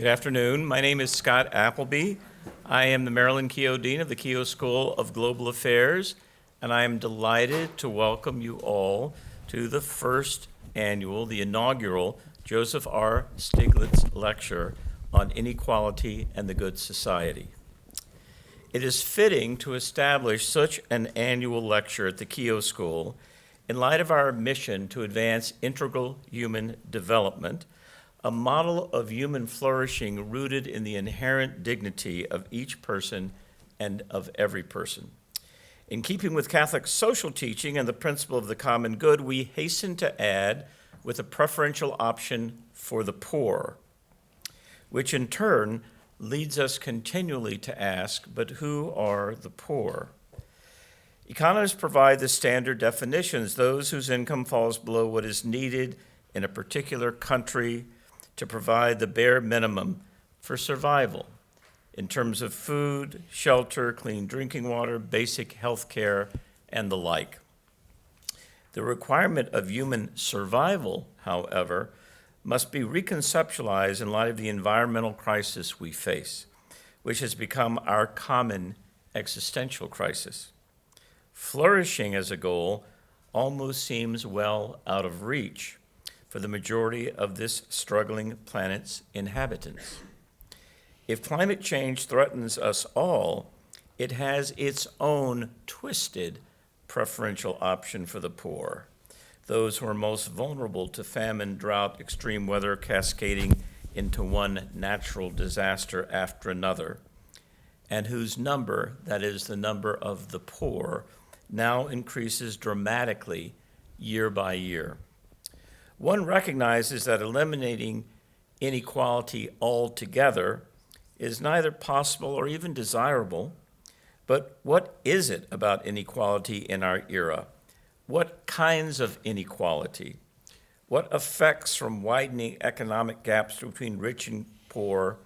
Good afternoon. My name is Scott Appleby. I am the Maryland Keough Dean of the Keough School of Global Affairs, and I am delighted to welcome you all to the first annual, the inaugural Joseph R. Stiglitz Lecture on Inequality and the Good Society. It is fitting to establish such an annual lecture at the Keough School in light of our mission to advance integral human development, a model of human flourishing rooted in the inherent dignity of each person and of every person. In keeping with Catholic social teaching and the principle of the common good, we hasten to add with a preferential option for the poor, which in turn leads us continually to ask, but who are the poor? Economists provide the standard definitions, those whose income falls below what is needed in a particular country to provide the bare minimum for survival in terms of food, shelter, clean drinking water, basic health care, and the like. The requirement of human survival, however, must be reconceptualized in light of the environmental crisis we face, which has become our common existential crisis. Flourishing as a goal almost seems well out of reach for the majority of this struggling planet's inhabitants. If climate change threatens us all, it has its own twisted preferential option for the poor, those who are most vulnerable to famine, drought, extreme weather cascading into one natural disaster after another, and whose number, that is the number of the poor, now increases dramatically year by year. One recognizes that eliminating inequality altogether is neither possible or even desirable, but what is it about inequality in our era? What kinds of inequality? What effects from widening economic gaps between rich and poor,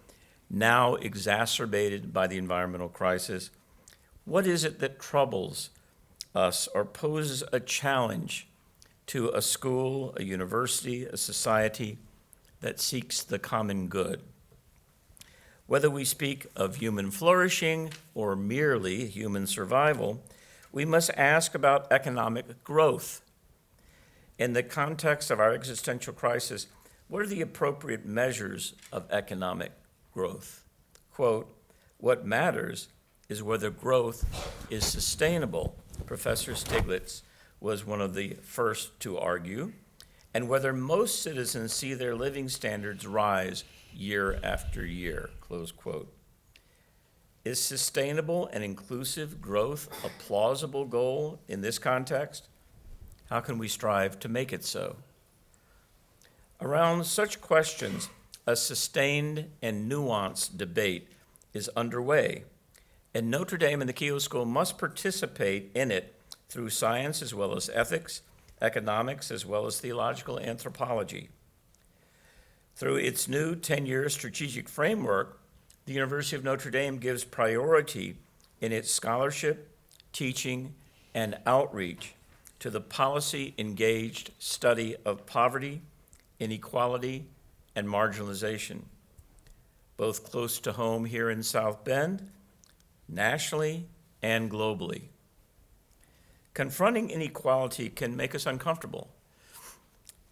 now exacerbated by the environmental crisis? What is it that troubles us or poses a challenge to a school, a university, a society that seeks the common good? Whether we speak of human flourishing or merely human survival, we must ask about economic growth. In the context of our existential crisis, what are the appropriate measures of economic growth? Quote, "What matters is whether growth is sustainable," Professor Stiglitz was one of the first to argue, and whether most citizens see their living standards rise year after year, close quote. Is sustainable and inclusive growth a plausible goal in this context? How can we strive to make it so? Around such questions, a sustained and nuanced debate is underway, and Notre and the Keough School must participate in it through science as well as ethics, economics as well as theological anthropology. Through its new 10-year strategic framework, the University of Notre Dame gives priority in its scholarship, teaching, and outreach to the policy-engaged study of poverty, inequality, and marginalization, both close to home here in South Bend, nationally, and globally. Confronting inequality can make us uncomfortable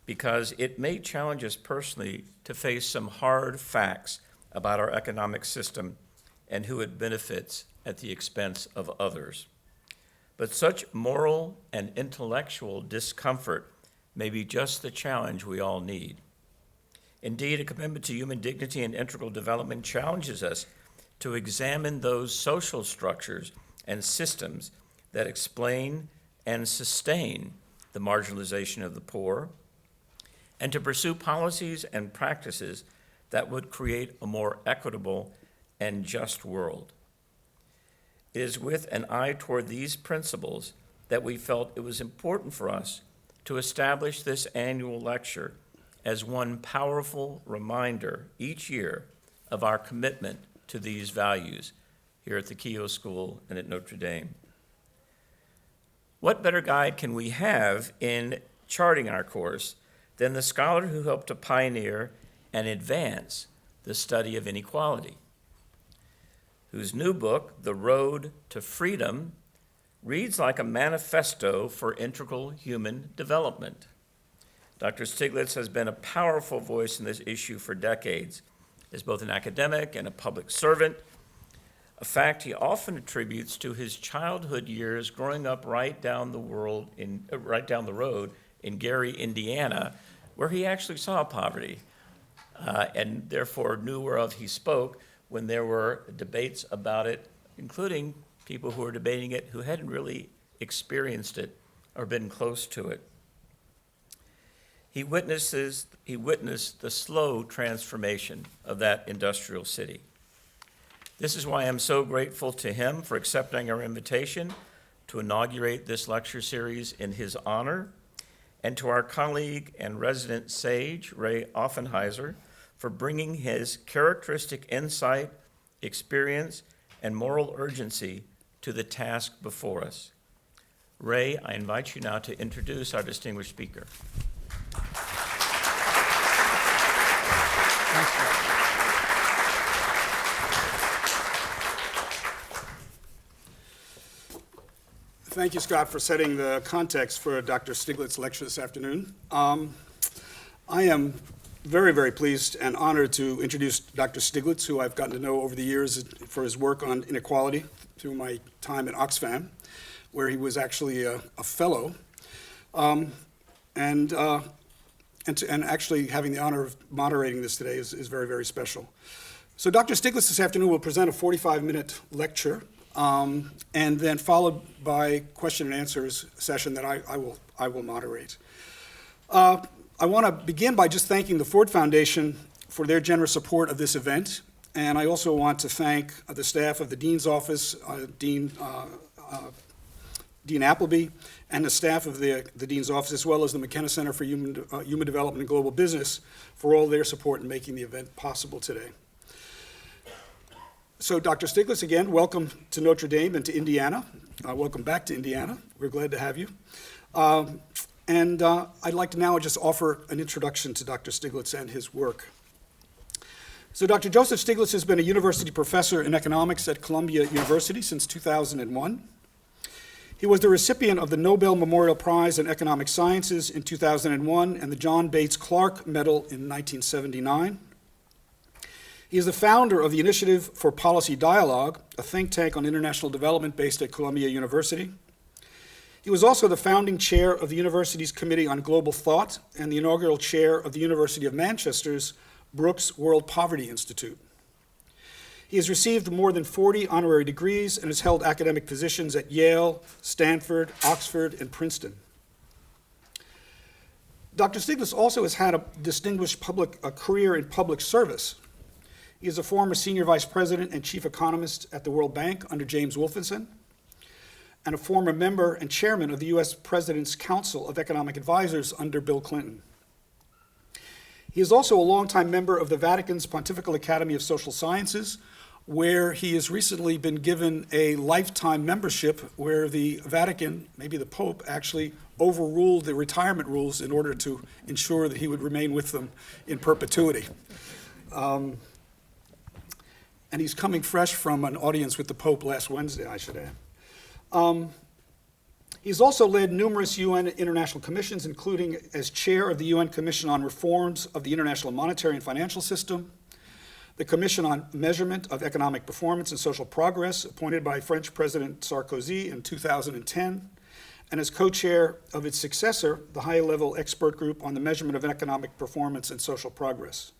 because it may challenge us personally to face some hard facts about our economic system and who it benefits at the expense of others. But such moral and intellectual discomfort may be just the challenge we all need. Indeed, a commitment to human dignity and integral development challenges us to examine those social structures and systems that explain and sustain the marginalization of the poor, and to pursue policies and practices that would create a more equitable and just world. It is with an eye toward these principles that we felt it was important for us to establish this annual lecture as one powerful reminder each year of our commitment to these values here at the Keough School and at Notre Dame. What better guide can we have in charting our course than the scholar who helped to pioneer and advance the study of inequality, whose new book, The Road to Freedom, reads like a manifesto for integral human development. Dr. Stiglitz has been a powerful voice in this issue for decades, as both an academic and a public servant, a fact he often attributes to his childhood years growing up right down the road in Gary, Indiana, where he actually saw poverty, and therefore knew whereof he spoke when there were debates about it, including people who were debating it who hadn't really experienced it or been close to it. He witnessed the slow transformation of that industrial city. This is why I'm so grateful to him for accepting our invitation to inaugurate this lecture series in his honor, and to our colleague and resident sage, Ray Offenheiser, for bringing his characteristic insight, experience, and moral urgency to the task before us. Ray, I invite you now to introduce our distinguished speaker. Thank you, Scott, for setting the context for Dr. Stiglitz's lecture this afternoon. I am very, very pleased and honored to introduce Dr. Stiglitz, who I've gotten to know over the years for his work on inequality through my time at Oxfam, where he was actually a fellow, and actually having the honor of moderating this today is very, very special. So Dr. Stiglitz this afternoon will present a 45-minute lecture, and then followed by question and answers session that I will moderate. I want to begin by just thanking the Ford Foundation for their generous support of this event, and I also want to thank the staff of the Dean's Office, Dean Appleby, and the staff of the Dean's Office, as well as the McKenna Center for Human Development and Global Business, for all their support in making the event possible today. So Dr. Stiglitz, again, welcome to Notre Dame and to Indiana. Welcome back to Indiana. We're glad to have you. I'd like to now just offer an introduction to Dr. Stiglitz and his work. So Dr. Joseph Stiglitz has been a university professor in economics at Columbia University since 2001. He was the recipient of the Nobel Memorial Prize in Economic Sciences in 2001 and the John Bates Clark Medal in 1979. He is the founder of the Initiative for Policy Dialogue, a think tank on international development based at Columbia University. He was also the founding chair of the university's Committee on Global Thought and the inaugural chair of the University of Manchester's Brooks World Poverty Institute. He has received more than 40 honorary degrees and has held academic positions at Yale, Stanford, Oxford, and Princeton. Dr. Stiglitz also has had a distinguished career in public service. He is a former senior vice president and chief economist at the World Bank under James Wolfenson, and a former member and chairman of the U.S. President's Council of Economic Advisors under Bill Clinton. He is also a longtime member of the Vatican's Pontifical Academy of Social Sciences, where he has recently been given a lifetime membership where the Vatican, maybe the Pope, actually overruled the retirement rules in order to ensure that he would remain with them in perpetuity. And he's coming fresh from an audience with the Pope last Wednesday, I should add. He's also led numerous UN international commissions, including as chair of the UN Commission on Reforms of the International Monetary and Financial System, the Commission on Measurement of Economic Performance and Social Progress, appointed by French President Sarkozy in 2010, and as co-chair of its successor, the high-level expert group on the measurement of economic performance and social progress.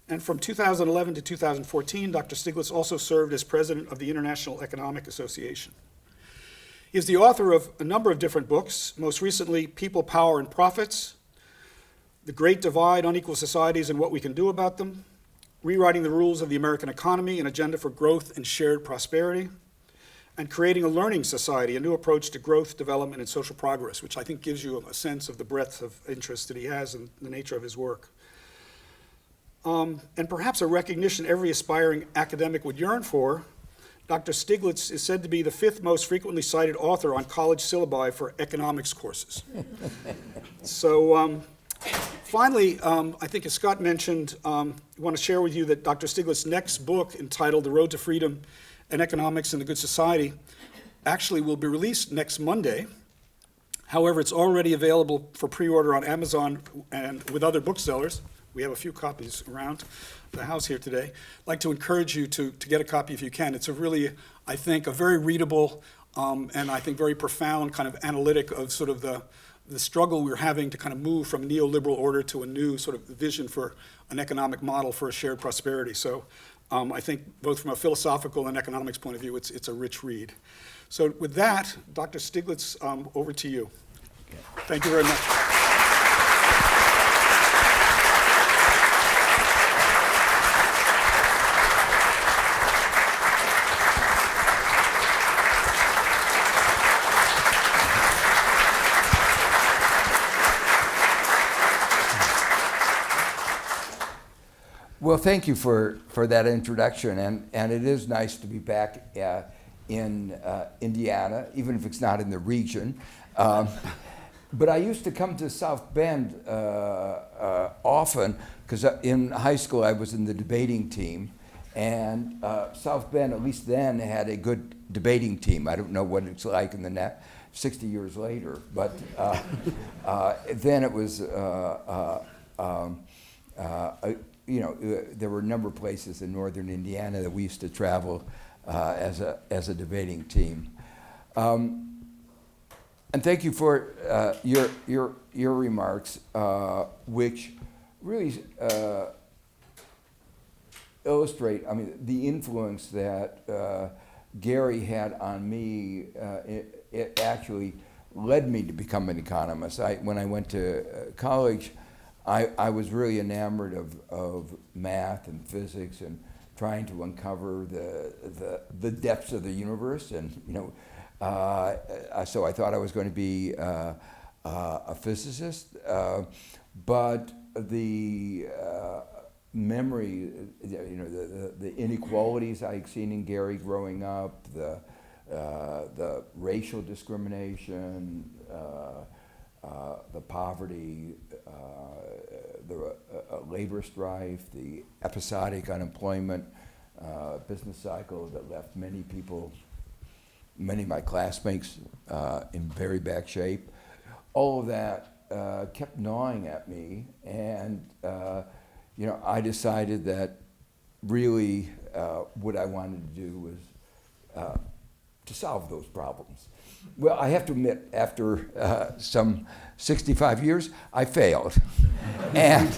And from 2011 to 2014, Dr. Stiglitz also served as president of the International Economic Association. He is the author of a number of different books, most recently People, Power, and Profits, The Great Divide, Unequal Societies and What We Can Do About Them, Rewriting the Rules of the American Economy, An Agenda for Growth and Shared Prosperity, and Creating a Learning Society, a New Approach to Growth, Development, and Social Progress, which I think gives you a sense of the breadth of interest that he has and the nature of his work. And perhaps a recognition every aspiring academic would yearn for, Dr. Stiglitz is said to be the 5th most frequently cited author on college syllabi for economics courses. So Finally, I think as Scott mentioned, I want to share with you that Dr. Stiglitz's next book, entitled The Road to Freedom and Economics in the Good Society, actually will be released next Monday. However, it's already available for pre-order on Amazon and with other booksellers. We have a few copies around the house here today. I'd like to encourage you to get a copy if you can. It's a really, I think, a very readable and I think very profound kind of analytic of sort of the struggle we're having to kind of move from neoliberal order to a new sort of vision for an economic model for a shared prosperity. So I think both from a philosophical and economics point of view, it's a rich read. So with that, Dr. Stiglitz, over to you. Thank you very much. Well, thank you for that introduction, and it is nice to be back in Indiana, even if it's not in the region. But I used to come to South Bend often, because in high school I was in the debating team, and South Bend, at least then, had a good debating team. I don't know what it's like in the net 60 years later, but then it was, there were a number of places in northern Indiana that we used to travel as a debating team. And thank you for your remarks, which really illustrate, I mean, the influence that Gary had on me. It actually led me to become an economist. When I went to college, I was really enamored of math and physics and trying to uncover the depths of the universe, and so I thought I was going to be a physicist, but the memory, the inequalities I'd seen in Gary growing up, the racial discrimination, the poverty, the labor strife, the episodic unemployment business cycle that left many of my classmates in very bad shape. All of that kept gnawing at me, and I decided that really what I wanted to do was to solve those problems. Well, I have to admit, after some 65 years, I failed. and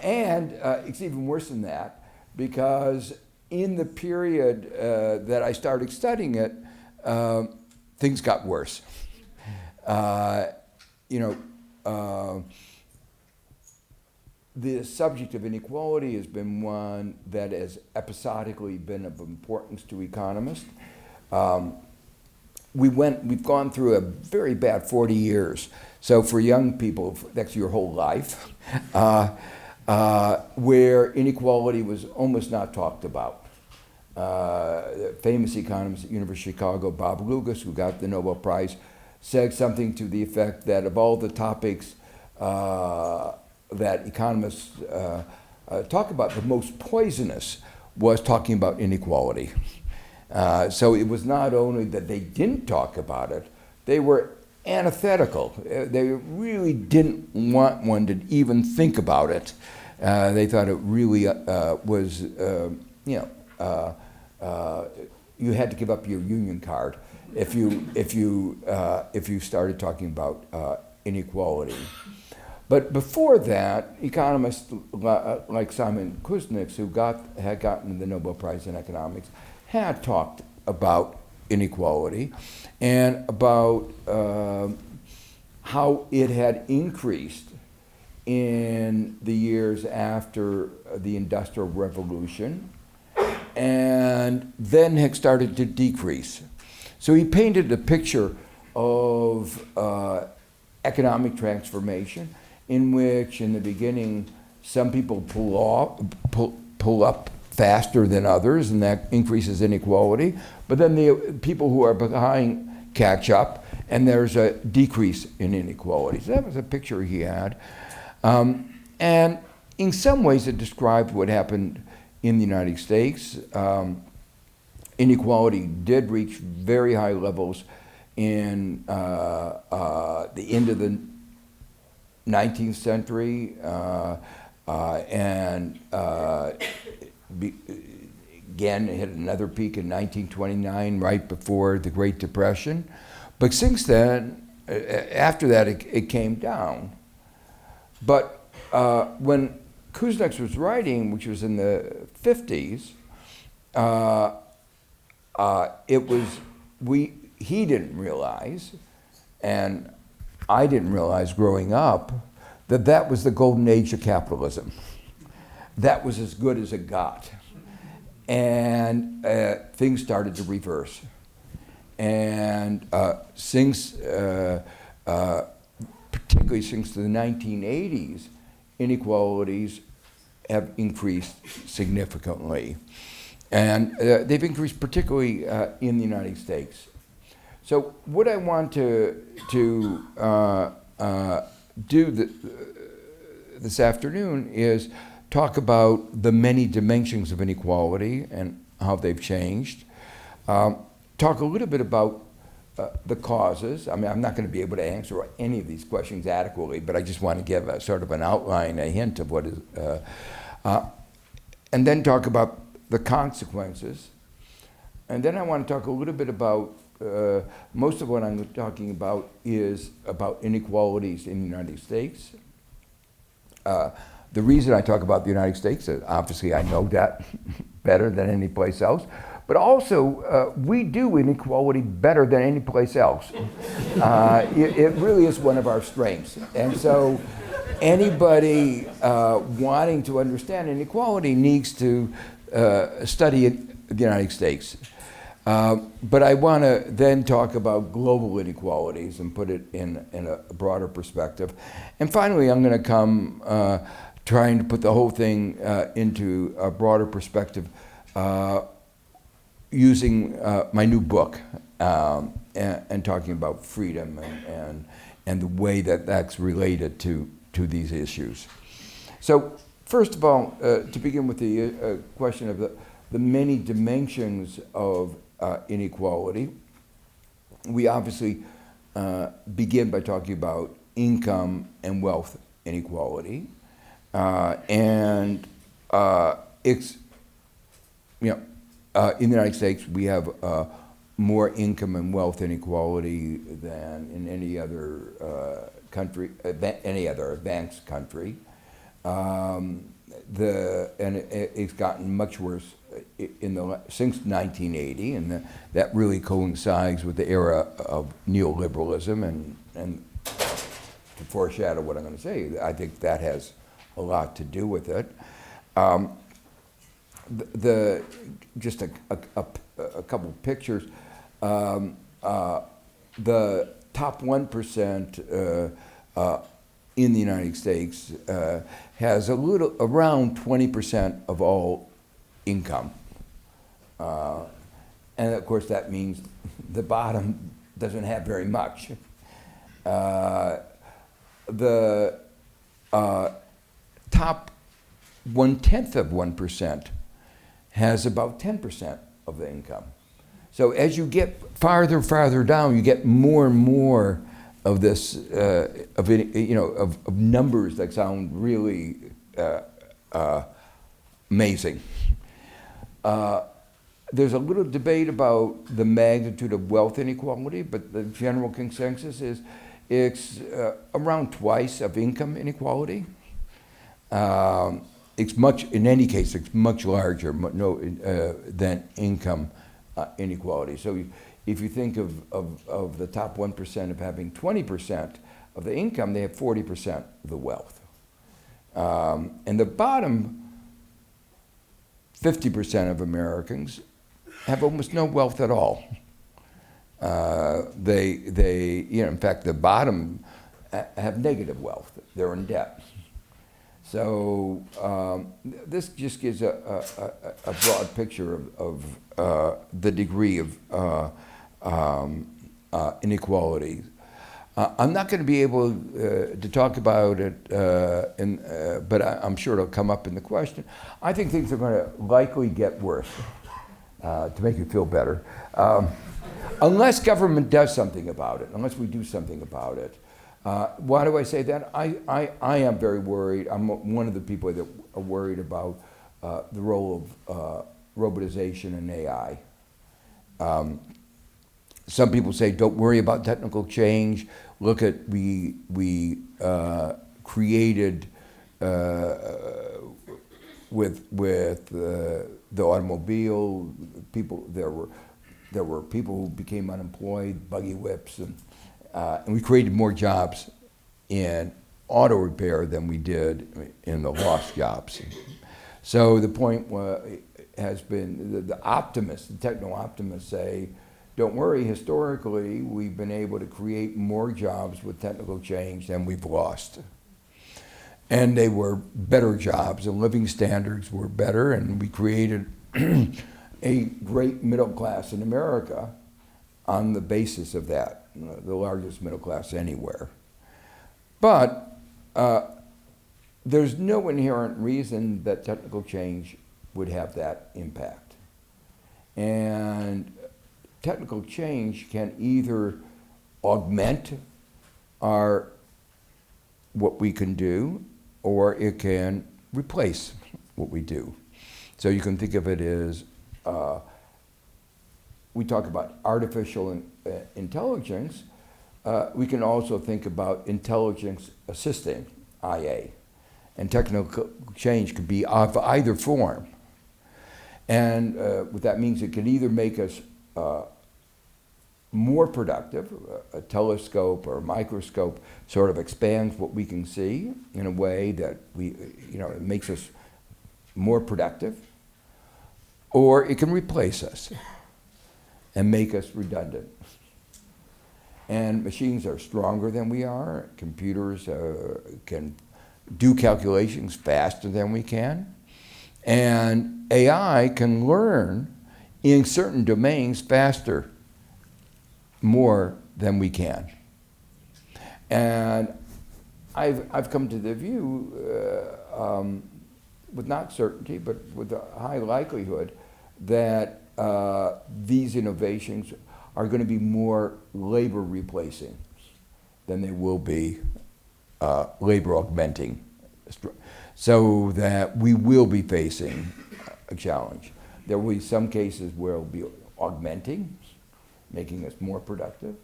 it's even worse than that, because in the period that I started studying it, things got worse. The subject of inequality has been one that has episodically been of importance to economists. We've gone through a very bad 40 years. So for young people, that's your whole life, where inequality was almost not talked about. Famous economist at the University of Chicago, Bob Lucas, who got the Nobel Prize, said something to the effect that of all the topics that economists talk about, the most poisonous was talking about inequality. So it was not only that they didn't talk about it, they were antithetical. They really didn't want one to even think about it. They thought it really was, you had to give up your union card if you started talking about inequality. But before that, economists like Simon Kuznets, who had gotten the Nobel Prize in economics, had talked about inequality and about how it had increased in the years after the Industrial Revolution and then had started to decrease. So he painted a picture of economic transformation in which, in the beginning, some people pull up faster than others, and that increases inequality. But then the people who are behind catch up, and there's a decrease in inequality. So that was a picture he had. And in some ways, it described what happened in the United States. Inequality did reach very high levels in the end of the 19th century, and again, it hit another peak in 1929, right before the Great Depression. But since then, after that, it came down. But when Keough was writing, which was in the 50s, he didn't realize, and I didn't realize growing up, that that was the golden age of capitalism. That was as good as it got. And things started to reverse. And particularly since the 1980s, inequalities have increased significantly. And they've increased particularly in the United States. So what I want to do this afternoon is talk about the many dimensions of inequality and how they've changed. Talk a little bit about the causes. I mean, I'm not going to be able to answer any of these questions adequately, but I just want to give a sort of an outline, a hint of what is, and then talk about the consequences. And then I want to talk a little bit about, most of what I'm talking about is about inequalities in the United States. The reason I talk about the United States is obviously I know that better than any place else, but also we do inequality better than any place else. It really is one of our strengths. And so anybody wanting to understand inequality needs to study the United States. But I want to then talk about global inequalities and put it in a broader perspective. And finally, I'm going to come trying to put the whole thing into a broader perspective using my new book and talking about freedom and the way that that's related to these issues. So first of all, to begin with the question of the many dimensions of inequality, we obviously begin by talking about income and wealth inequality. It's, in the United States, we have more income and wealth inequality than in any other country, any other advanced country. And it's gotten much worse since 1980, and that really coincides with the era of neoliberalism. And to foreshadow what I'm going to say, I think that has a lot to do with it. Just a couple pictures. The top 1% in the United States has around 20% of all income. And of course that means the bottom doesn't have very much. The top 1/10 of 1% has about 10% of the income. So as you get farther down, you get more and more of this, of numbers that sound really amazing. There's a little debate about the magnitude of wealth inequality, but the general consensus is it's around twice of income inequality. It's in any case, it's much larger than income inequality. So if you think of the top 1% of having 20% of the income, they have 40% of the wealth. And the bottom 50% of Americans have almost no wealth at all. In fact, the bottom have negative wealth. They're in debt. So this just gives a broad picture of the degree of inequality. I'm not going to be able to talk about it, but I'm sure it'll come up in the question. I think things are going to likely get worse, to make you feel better, unless government does something about it, unless we do something about it. Why do I say that? I am very worried. I'm one of the people that are worried about the role of robotization and AI. Some people say, don't worry about technical change. Look at, we created, with the automobile, people, there were people who became unemployed, buggy whips, and we created more jobs in auto repair than we did in the lost jobs. So the point has been, the optimists, the techno-optimists say, don't worry, historically, we've been able to create more jobs with technical change than we've lost. And they were better jobs, and living standards were better, and we created a great middle class in America on the basis of that, the largest middle class anywhere. But there's no inherent reason that technical change would have that impact. And technical change can either augment what we can do, or it can replace what we do. So you can think of it as, we talk about artificial intelligence, we can also think about intelligence assisting, IA. And technical change could be of either form. And what that means, it can either make us more productive. A telescope or a microscope sort of expands what we can see in a way that it makes us more productive. Or it can replace us and make us redundant. And machines are stronger than we are. Computers can do calculations faster than we can. And AI can learn in certain domains faster, more than we can. And I've come to the view, with not certainty, but with a high likelihood, that these innovations are going to be more labor replacing than they will be labor augmenting. So that we will be facing a challenge. There will be some cases where it will be augmenting, making us more productive,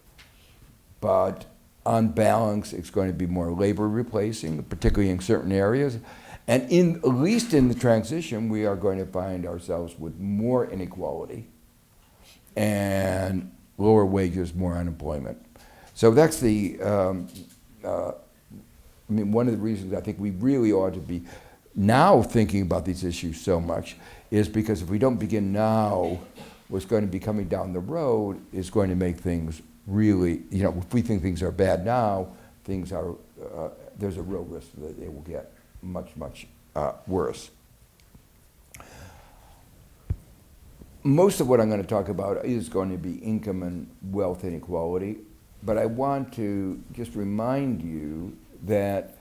but on balance, it's going to be more labor replacing, particularly in certain areas. And at least in the transition, we are going to find ourselves with more inequality and lower wages, more unemployment. So that's one of the reasons I think we really ought to be now thinking about these issues so much is because if we don't begin now, what's going to be coming down the road is going to make things really, if we think things are bad now, things are, there's a real risk that they will get much, much worse. Most of what I'm going to talk about is going to be income and wealth inequality, but I want to just remind you that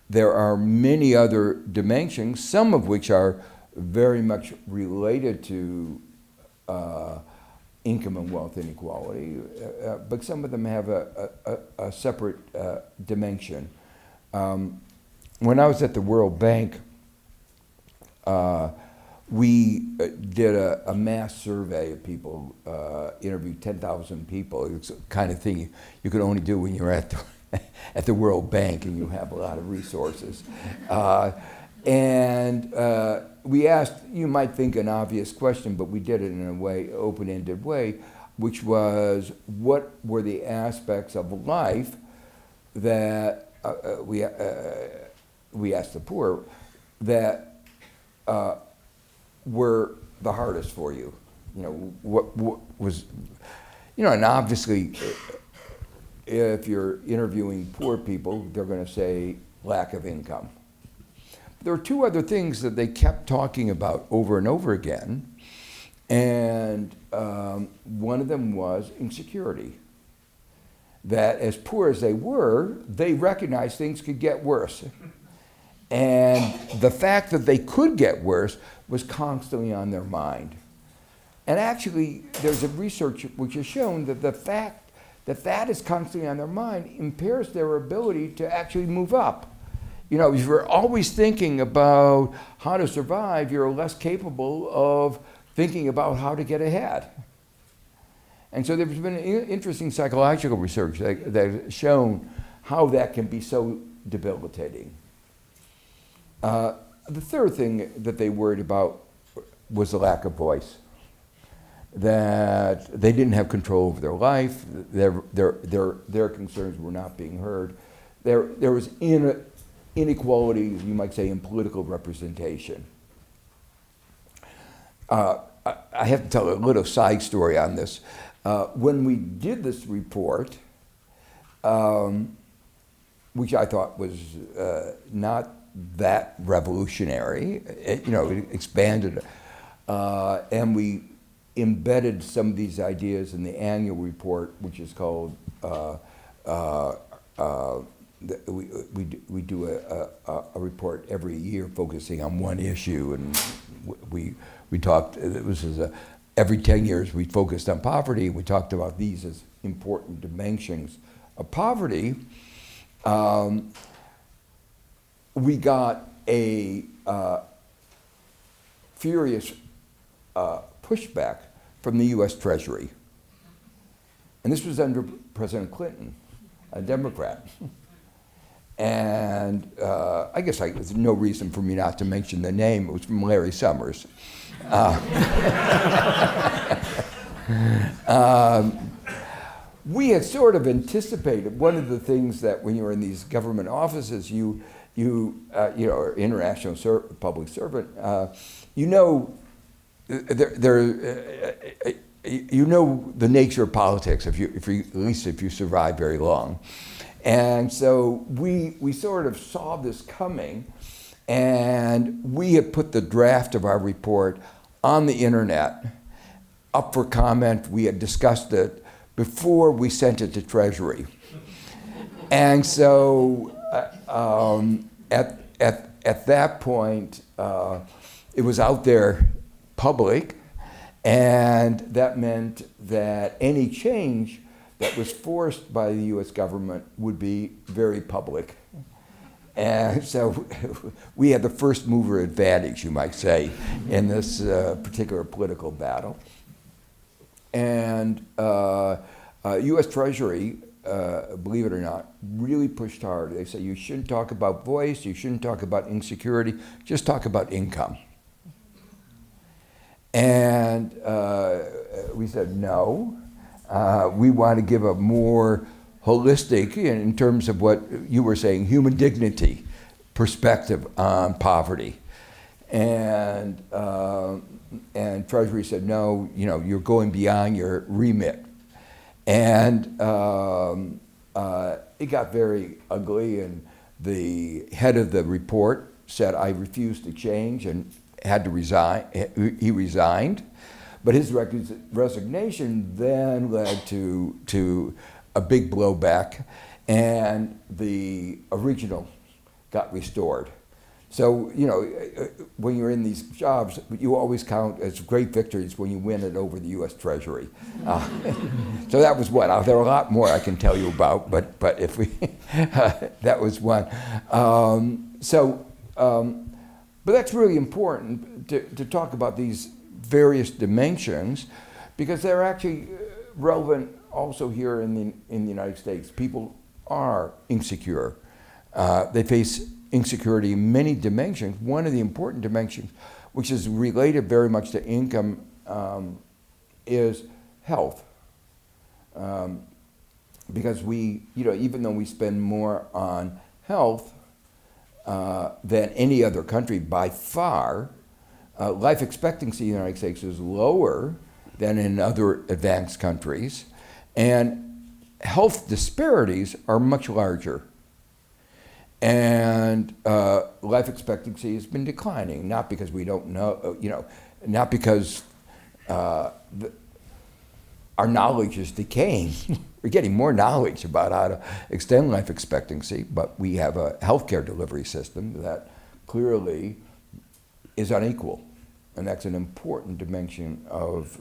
there are many other dimensions, some of which are very much related to income and wealth inequality, but some of them have a separate dimension. When I was at the World Bank, we did a mass survey of people, interviewed 10,000 people. It's the kind of thing you can only do when you're at the World Bank and you have a lot of resources. And we asked, you might think an obvious question, but we did it in a way, open-ended way, which was, what were the aspects of life that we asked the poor that were the hardest for you? What was, and obviously, if you're interviewing poor people, they're going to say lack of income. There were two other things that they kept talking about over and over again, and one of them was insecurity. that as poor as they were, they recognized things could get worse. And the fact that they could get worse was constantly on their mind. And actually, there's a research which has shown that the fact that that is constantly on their mind impairs their ability to actually move up. You know, if you're always thinking about how to survive, you're less capable of thinking about how to get ahead. And so there's been interesting psychological research that has shown how that can be so debilitating. The third thing that they worried about was the lack of voice. That they didn't have control over their life, their concerns were not being heard. There was inequality, you might say, in political representation. I have to tell a little side story on this. When we did this report, which I thought was not that revolutionary, it expanded, and we embedded some of these ideas in the annual report, which is called, we do a report every year focusing on one issue, and we talked, every 10 years we focused on poverty. We talked about these as important dimensions of poverty. We got a furious pushback from the US Treasury. And this was under President Clinton, a Democrat. And I guess there's no reason for me not to mention the name. It was from Larry Summers. We had sort of anticipated one of the things that when you're in these government offices, you are international public servant, you know the nature of politics at least if you survive very long. And so we sort of saw this coming, and we had put the draft of our report on the internet up for comment. We had discussed it before we sent it to Treasury. And so at that point, it was out there public, and that meant that any change that was forced by the US government would be very public. And so we had the first mover advantage, you might say, in this particular political battle. And US Treasury, believe it or not, really pushed hard. They said, you shouldn't talk about voice, you shouldn't talk about insecurity, just talk about income. And we said, no, we want to give a more holistic, in terms of what you were saying, human dignity perspective on poverty. And Treasury said, no, you're going beyond your remit. And it got very ugly, and the head of the report said, I refuse to change, and had to resign. He resigned, but his resignation then led to a big blowback, and the original got restored. So, when you're in these jobs, you always count as great victories when you win it over the US Treasury. So that was one. There are a lot more I can tell you about, but if we, that was one. But that's really important to talk about these various dimensions, because they're actually relevant also here in the United States. People are insecure. They face insecurity in many dimensions. One of the important dimensions, which is related very much to income, is health. Because we, even though we spend more on health than any other country by far, life expectancy in the United States is lower than in other advanced countries, and health disparities are much larger. And life expectancy has been declining, not because we don't know, not because our our knowledge is decaying. We're getting more knowledge about how to extend life expectancy, but we have a healthcare delivery system that clearly is unequal. And that's an important dimension of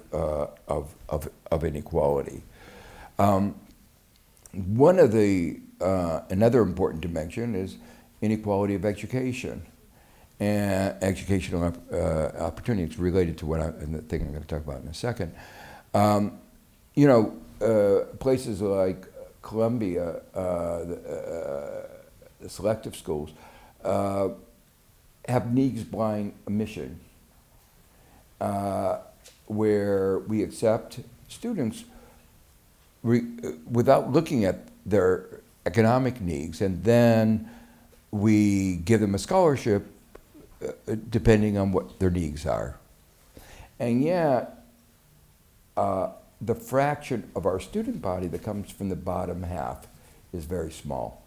inequality. One of the, another important dimension is inequality of education and educational opportunity. It's related to the thing I'm going to talk about in a second. You know, places like Columbia, the selective schools, have needs-blind admission, where we accept students without looking at their economic needs, and then we give them a scholarship depending on what their needs are. And yet, the fraction of our student body that comes from the bottom half is very small.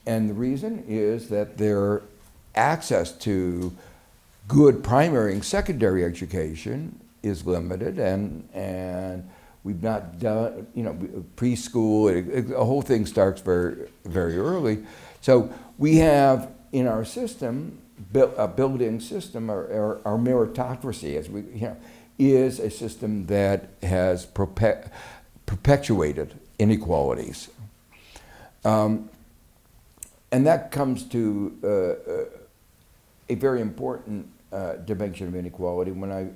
And the reason is that their access to good primary and secondary education is limited, and we've not done, you know, preschool, the whole thing starts very, very early. So we have in our system, a built-in system, our meritocracy, as we, you know, is a system that has perpetuated inequalities. And that comes to a very important dimension of inequality. When I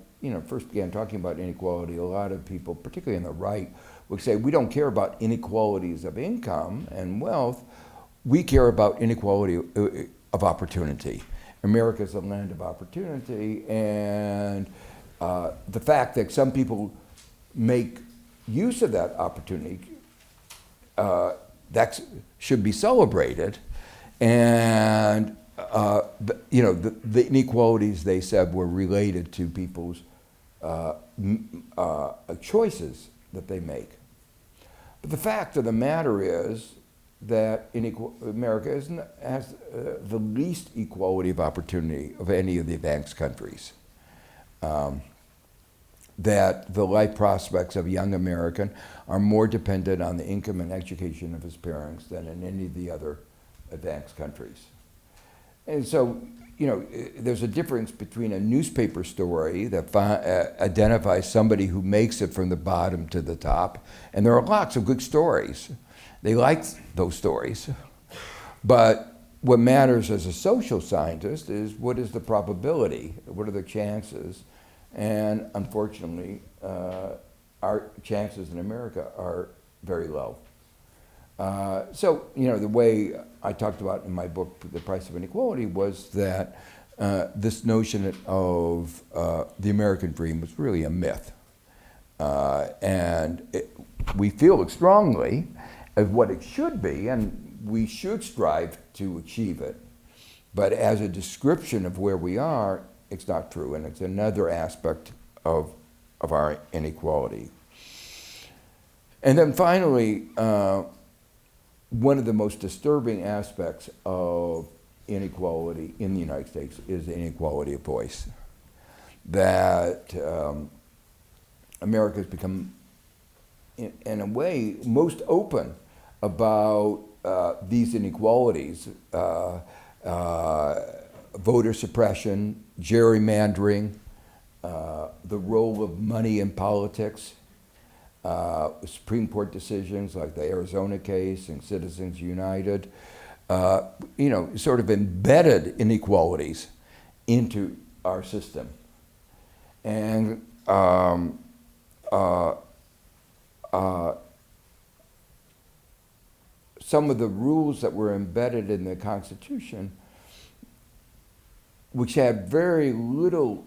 first began talking about inequality, a lot of people, particularly on the right, would say, we don't care about inequalities of income and wealth, we care about inequality of opportunity. America is a land of opportunity, and the fact that some people make use of that opportunity, that should be celebrated. And the inequalities, they said, were related to people's choices that they make. But the fact of the matter is that America has the least equality of opportunity of any of the advanced countries. That the life prospects of a young American are more dependent on the income and education of his parents than in any of the other advanced countries. And so, there's a difference between a newspaper story that identifies somebody who makes it from the bottom to the top, and there are lots of good stories. They like those stories. But what matters as a social scientist is, what is the probability? What are the chances? And unfortunately, our chances in America are very low. So, the way I talked about in my book, The Price of Inequality, was that this notion of the American dream was really a myth. And we feel it strongly as what it should be, and we should strive to achieve it. But as a description of where we are, it's not true, and it's another aspect of our inequality. And then finally, one of the most disturbing aspects of inequality in the United States is the inequality of voice. That America has become, in a way, most open about these inequalities, voter suppression, gerrymandering, the role of money in politics, Supreme Court decisions like the Arizona case and Citizens United, sort of embedded inequalities into our system. And some of the rules that were embedded in the Constitution, which had very little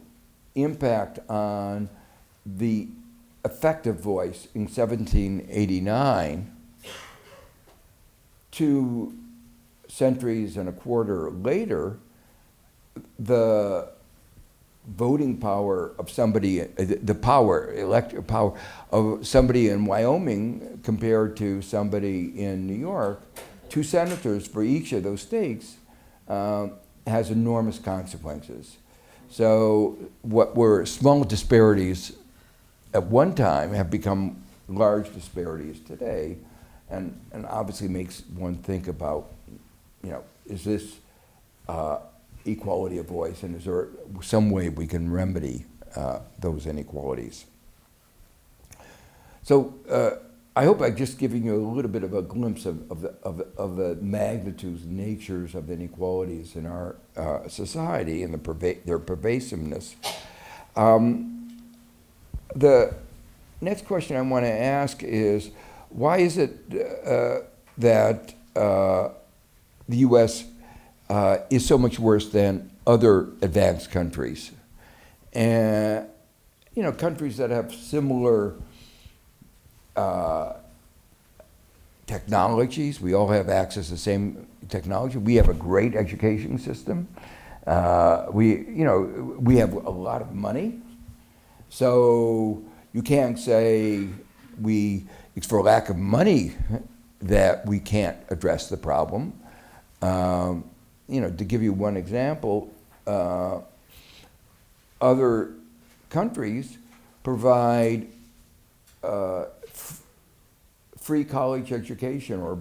impact on the effective voice in 1789, 2 centuries and a quarter later, the voting power of somebody, electoral power of somebody in Wyoming compared to somebody in New York, 2 senators for each of those states, has enormous consequences. So what were small disparities at one time have become large disparities today, and obviously makes one think about, is this equality of voice, and is there some way we can remedy those inequalities? So I hope I've just given you a little bit of a glimpse of the magnitudes, natures of the inequalities in our society and their pervasiveness. The next question I want to ask is, why is it that the U.S. Is so much worse than other advanced countries? And, countries that have similar technologies. We all have access to the same technology. We have a great education system. We have a lot of money. So you can't say it's for lack of money that we can't address the problem. To give you one example, other countries provide free college education or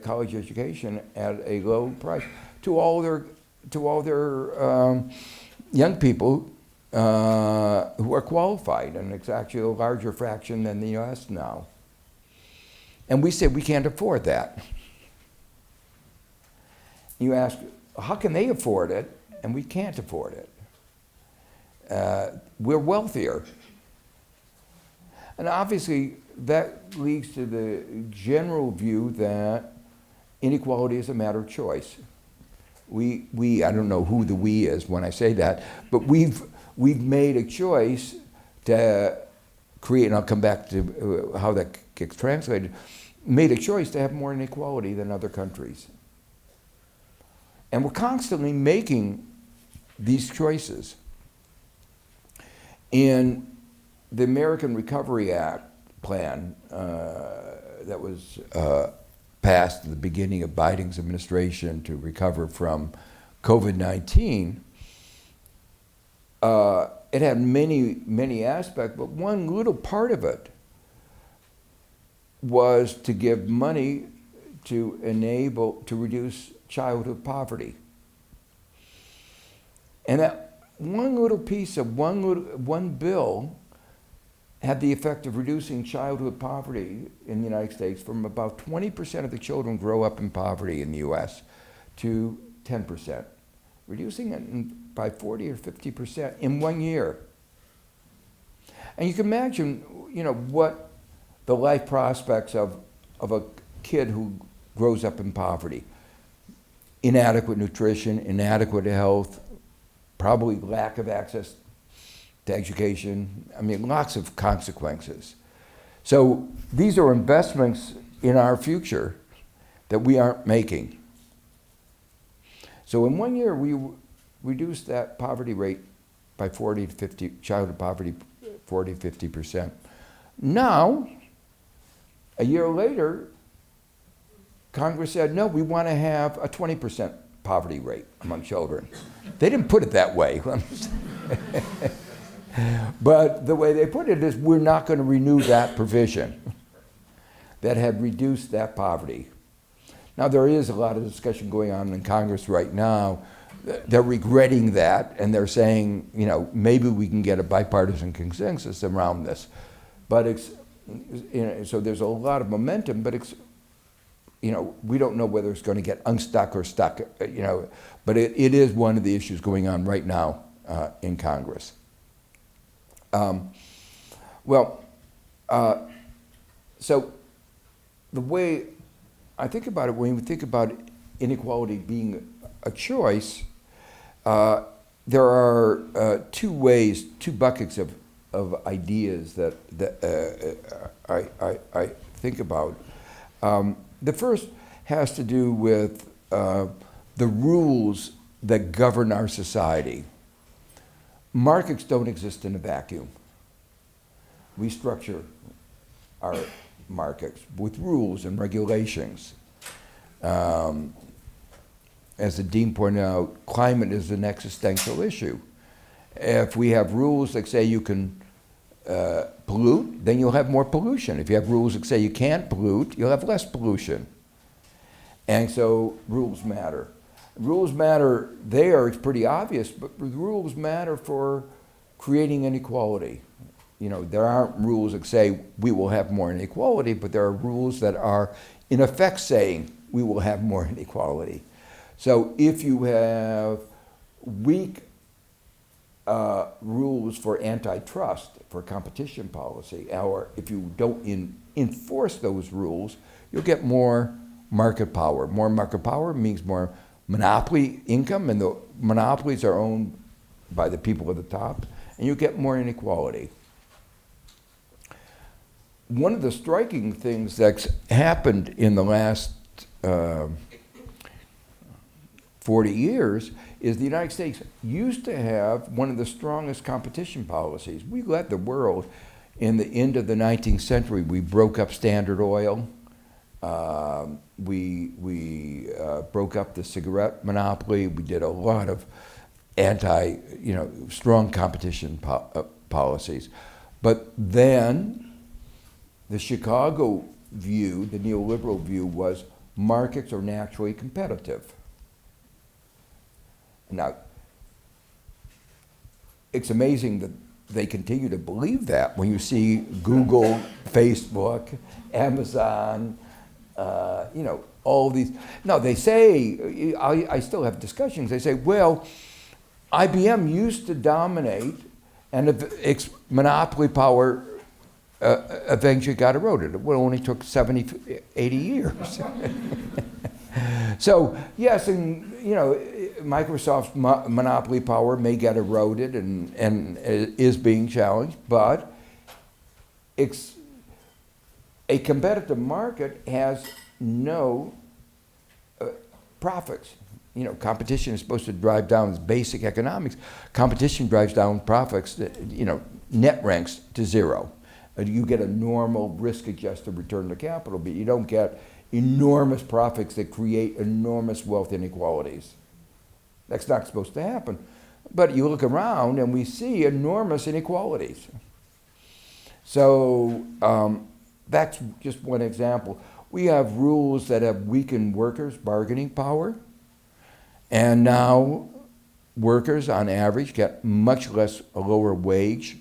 college education at a low price to all their young people who are qualified, and it's actually a larger fraction than the U.S. now. And we say we can't afford that. You ask, how can they afford it and we can't afford it? We're wealthier. And obviously, that leads to the general view that inequality is a matter of choice. I don't know who the we is when I say that, but we've made a choice to create, and I'll come back to how that gets translated, made a choice to have more inequality than other countries. And we're constantly making these choices. In the American Recovery Act plan that was passed at the beginning of Biden's administration to recover from COVID-19, it had many, many aspects, but one little part of it was to give money to reduce childhood poverty. And that one little piece of one bill had the effect of reducing childhood poverty in the United States from about 20% of the children grow up in poverty in the US to 10%, reducing it by 40 or 50% in 1 year. And you can imagine, what the life prospects of a kid who grows up in poverty. Inadequate nutrition, inadequate health, probably lack of access to education. Lots of consequences. So these are investments in our future that we aren't making. So in 1 year, we reduced that poverty rate by 40 to 50, childhood poverty, 40, 50%. Now, a year later, Congress said, no, we want to have a 20% poverty rate among children. They didn't put it that way. But the way they put it is, we're not going to renew that provision that had reduced that poverty. Now, there is a lot of discussion going on in Congress right now. They're regretting that, and they're saying, maybe we can get a bipartisan consensus around this. But so there's a lot of momentum, but we don't know whether it's going to get unstuck or stuck, but it is one of the issues going on right now in Congress. So the way I think about it, when we think about inequality being a choice, there are two buckets of ideas that I think about. The first has to do with the rules that govern our society. Markets don't exist in a vacuum. We structure our markets with rules and regulations. As the dean pointed out, climate is an existential issue. If we have rules that say you can pollute, then you'll have more pollution. If you have rules that say you can't pollute, you'll have less pollution. And so rules matter. Rules matter there, it's pretty obvious, but rules matter for creating inequality. You know, there aren't rules that say we will have more inequality, but there are rules that are in effect saying we will have more inequality. So if you have weak rules for antitrust, for competition policy, or if you don't enforce those rules, you'll get more market power. More market power means more monopoly income, and the monopolies are owned by the people at the top, and you get more inequality. One of the striking things that's happened in the last 40 years is the United States used to have one of the strongest competition policies. We led the world in the end of the 19th century. We broke up Standard Oil. We broke up the cigarette monopoly. We did a lot of strong competition policies. But then the Chicago view, the neoliberal view, was markets are naturally competitive. Now, it's amazing that they continue to believe that when you see Google, Facebook, Amazon, all these. No, they say, I still have discussions, they say, well, IBM used to dominate and its monopoly power eventually got eroded. It only took 70, 80 years. So, yes, and Microsoft's monopoly power may get eroded and is being challenged, but a competitive market has no profits. Competition is supposed to drive down basic economics. Competition drives down profits, net ranks to zero. You get a normal risk-adjusted return to capital, but you don't get enormous profits that create enormous wealth inequalities. That's not supposed to happen. But you look around and we see enormous inequalities. So that's just one example. We have rules that have weakened workers' bargaining power, and now workers on average get much less a lower wage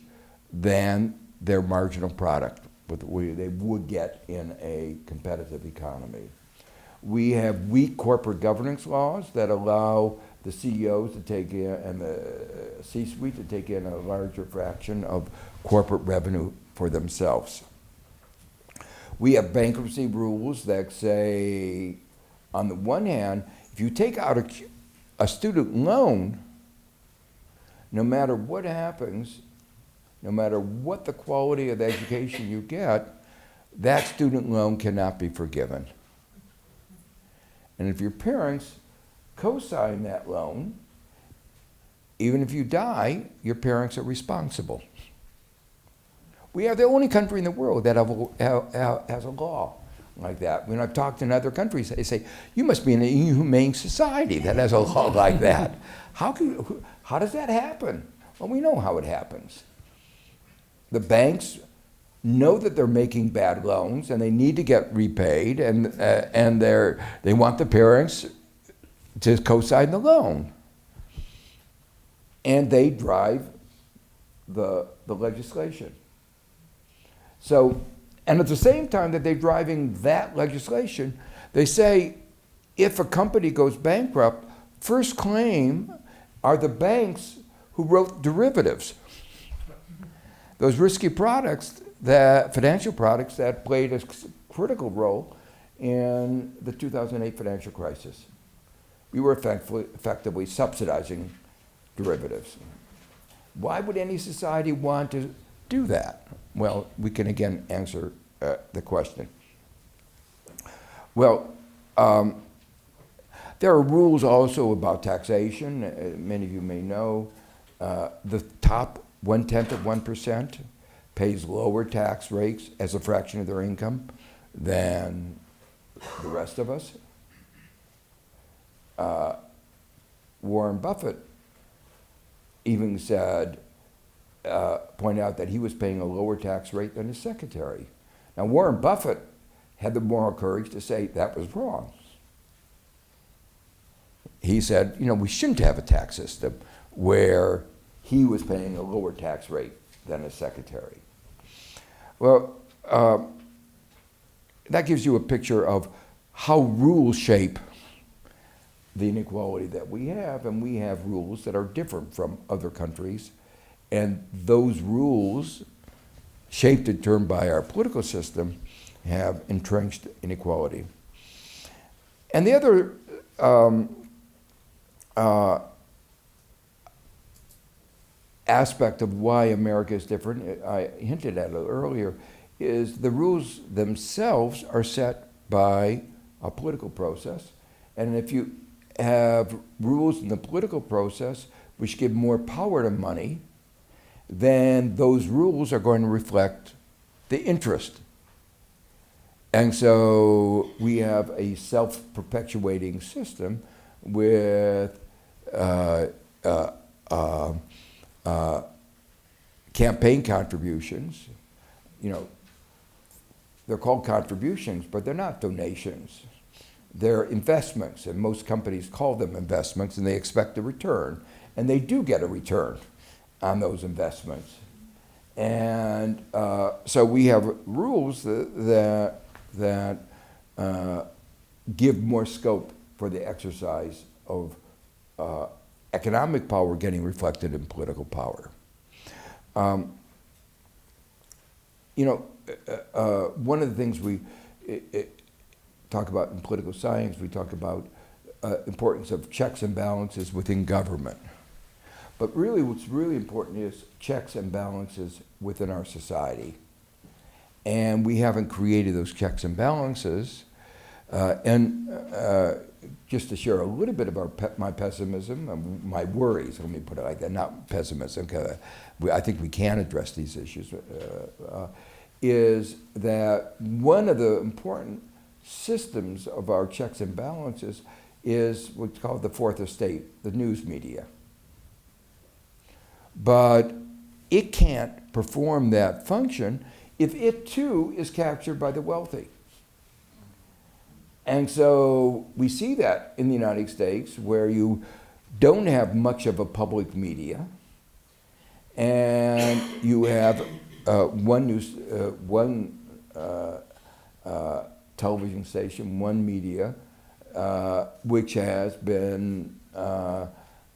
than their marginal product they would get in a competitive economy. We have weak corporate governance laws that allow the CEOs to take in and the C-suite to take in a larger fraction of corporate revenue for themselves. We have bankruptcy rules that say, on the one hand, if you take out a student loan, no matter what happens, no matter what the quality of the education you get, that student loan cannot be forgiven. And if your parents co-sign that loan, even if you die, your parents are responsible. We are the only country in the world that has a law like that. When I've talked in other countries, they say, you must be in an inhumane society that has a law like that. How does that happen? Well, we know how it happens. The banks know that they're making bad loans and they need to get repaid, and they want the parents to co-sign the loan. And they drive the legislation. So, and at the same time that they're driving that legislation, they say if a company goes bankrupt, first claim are the banks who wrote derivatives. Those risky products, financial products that played a critical role in the 2008 financial crisis. We were effectively subsidizing derivatives. Why would any society want to do that? Well, we can again answer the question. Well, there are rules also about taxation. Many of you may know the top 0.1% pays lower tax rates as a fraction of their income than the rest of us. Warren Buffett even said pointed out that he was paying a lower tax rate than his secretary. Now, Warren Buffett had the moral courage to say that was wrong. He said, we shouldn't have a tax system where he was paying a lower tax rate than his secretary. Well, that gives you a picture of how rules shape the inequality that we have, and we have rules that are different from other countries, and those rules, shaped in turn by our political system, have entrenched inequality. And the other aspect of why America is different, I hinted at it earlier, is the rules themselves are set by a political process. And if you have rules in the political process which give more power to money, then those rules are going to reflect the interest. And so we have a self-perpetuating system with campaign contributions. They're called contributions, but they're not donations. They're investments, and most companies call them investments, and they expect a return. And they do get a return on those investments. And so we have rules that give more scope for the exercise of economic power getting reflected in political power. One of the things we talk about in political science, we talk about importance of checks and balances within government. But really, what's really important is checks and balances within our society. And we haven't created those checks and balances. Just to share a little bit of my pessimism, my worries, let me put it like that, not pessimism, because I think we can address these issues, is that one of the important systems of our checks and balances is what's called the fourth estate, the news media. But it can't perform that function if it too is captured by the wealthy. And so we see that in the United States, where you don't have much of a public media, and you have one television station, one media, which has been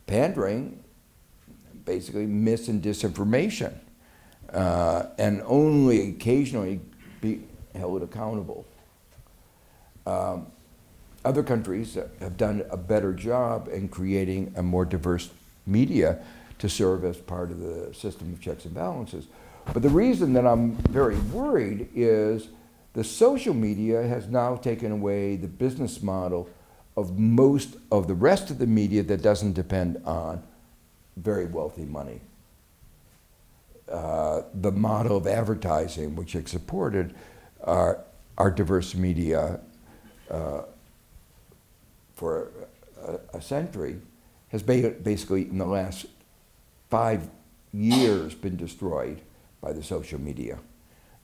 pandering, basically mis and disinformation, and only occasionally be held accountable. Other countries have done a better job in creating a more diverse media to serve as part of the system of checks and balances. But the reason that I'm very worried is the social media has now taken away the business model of most of the rest of the media that doesn't depend on very wealthy money. The model of advertising, which has supported our diverse media for a century, has basically in the last 5 years been destroyed by the social media.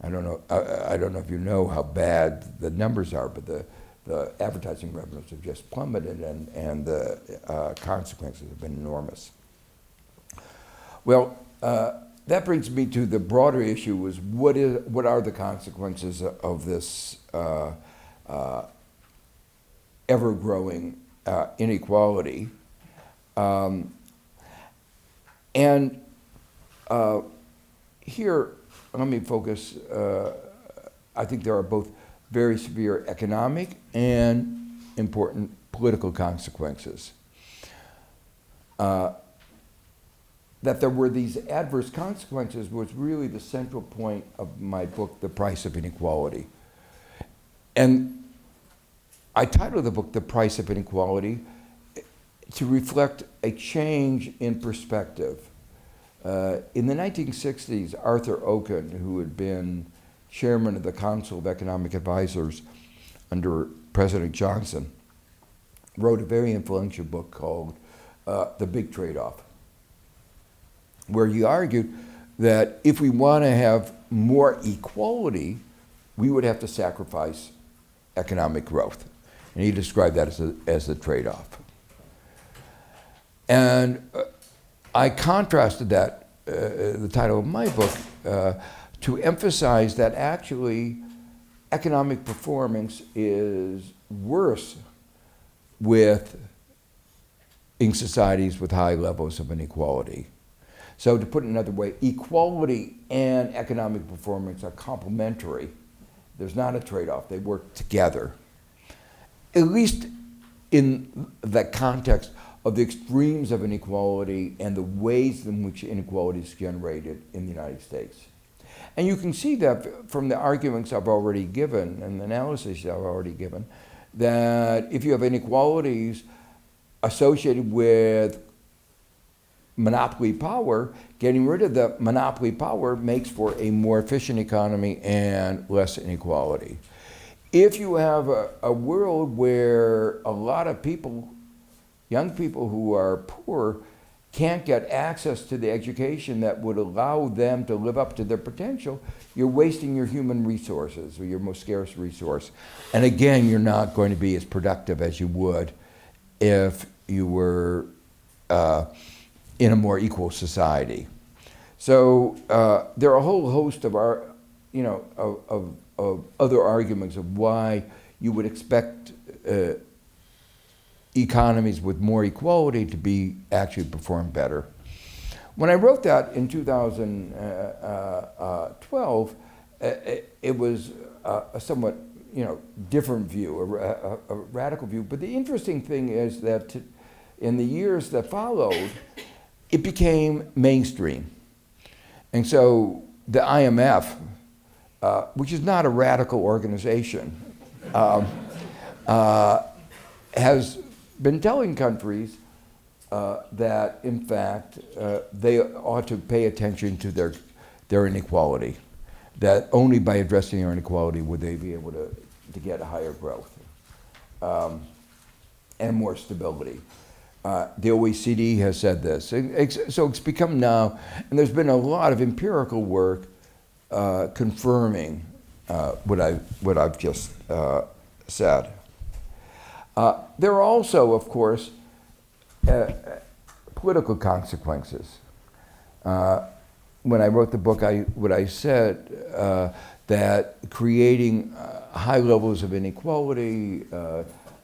I don't know if you know how bad the numbers are, but the advertising revenues have just plummeted, and the consequences have been enormous. Well, that brings me to the broader issue: is what are the consequences of this ever-growing inequality? Here, let me focus. I think there are both very severe economic and important political consequences. That there were these adverse consequences was really the central point of my book, The Price of Inequality. And I titled the book The Price of Inequality to reflect a change in perspective. In the 1960s, Arthur Okun, who had been chairman of the Council of Economic Advisors under President Johnson, wrote a very influential book called The Big Trade-Off, where he argued that if we want to have more equality, we would have to sacrifice economic growth. And he described that as a trade-off. And I contrasted that, the title of my book, to emphasize that actually economic performance is worse in societies with high levels of inequality. So to put it another way, equality and economic performance are complementary. There's not a trade-off, they work together. At least in the context of the extremes of inequality and the ways in which inequality is generated in the United States. And you can see that from the arguments I've already given and the analysis I've already given, that if you have inequalities associated with monopoly power, getting rid of the monopoly power makes for a more efficient economy and less inequality. If you have a world where a lot of people, young people who are poor, can't get access to the education that would allow them to live up to their potential, you're wasting your human resources, or your most scarce resource. And again, you're not going to be as productive as you would if you were in a more equal society. So there are a whole host of of other arguments of why you would expect economies with more equality to be actually perform better. When I wrote that in 2012, it was a somewhat different view, a radical view. But the interesting thing is that in the years that followed, it became mainstream. And so the IMF, which is not a radical organization, has been telling countries that, in fact, they ought to pay attention to their inequality, that only by addressing their inequality would they be able to get a higher growth and more stability. The OECD has said this. So it's become now, and there's been a lot of empirical work confirming what I've just said. There are also, of course, political consequences. When I wrote the book, I said that creating high levels of inequality,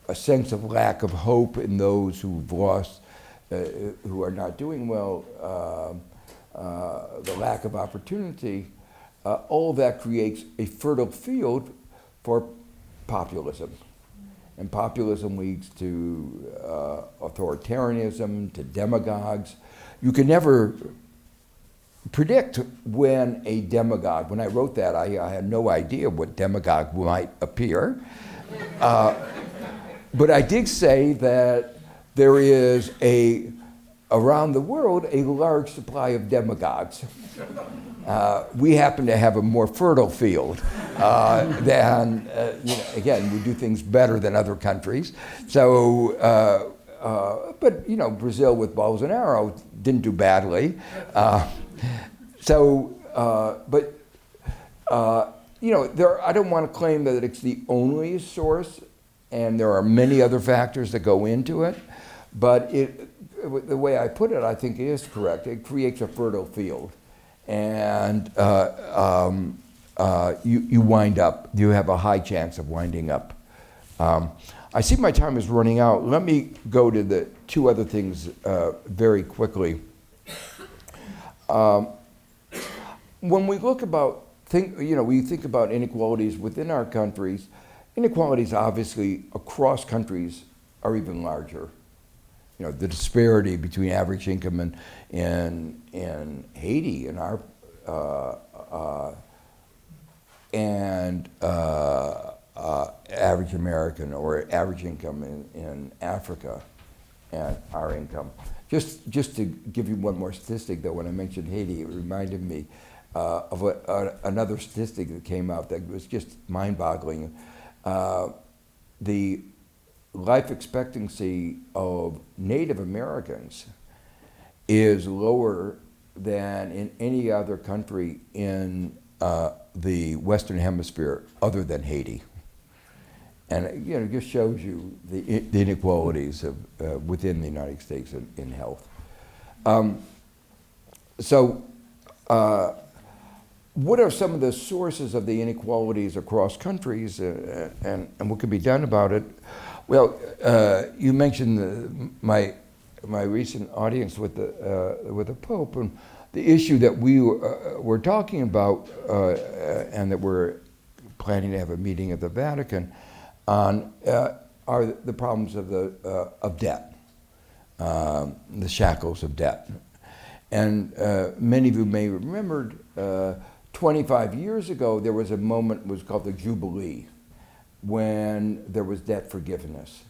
a sense of lack of hope in those who've lost, who are not doing well, the lack of opportunity, all of that creates a fertile field for populism. And populism leads to authoritarianism, to demagogues. You can never predict when a demagogue, when I wrote that, I had no idea what demagogue might appear. But I did say that there is around the world, a large supply of demagogues. We happen to have a more fertile field than, again, we do things better than other countries. So, but Brazil with Bolsonaro didn't do badly. I don't want to claim that it's the only source, and there are many other factors that go into it, but the way I put it, I think it is correct. It creates a fertile field. And you have a high chance of winding up. I see my time is running out. Let me go to the two other things very quickly. When we we think about inequalities within our countries, inequalities obviously across countries are even larger. The disparity between average income in Haiti and our average American or average income in Africa and our income. Just to give you one more statistic, though, when I mentioned Haiti, it reminded me of another statistic that came out that was just mind-boggling. The life expectancy of Native Americans is lower than in any other country in the Western Hemisphere other than Haiti. And it just shows you the inequalities of, within the United States in health. What are some of the sources of the inequalities across countries, and what can be done about it? Well, you mentioned my recent audience with the Pope, and the issue that we were talking about, and that we're planning to have a meeting at the Vatican on, are the problems of debt, the shackles of debt. And many of you may have remembered 25 years ago, there was a moment, was called the Jubilee, when there was debt forgiveness.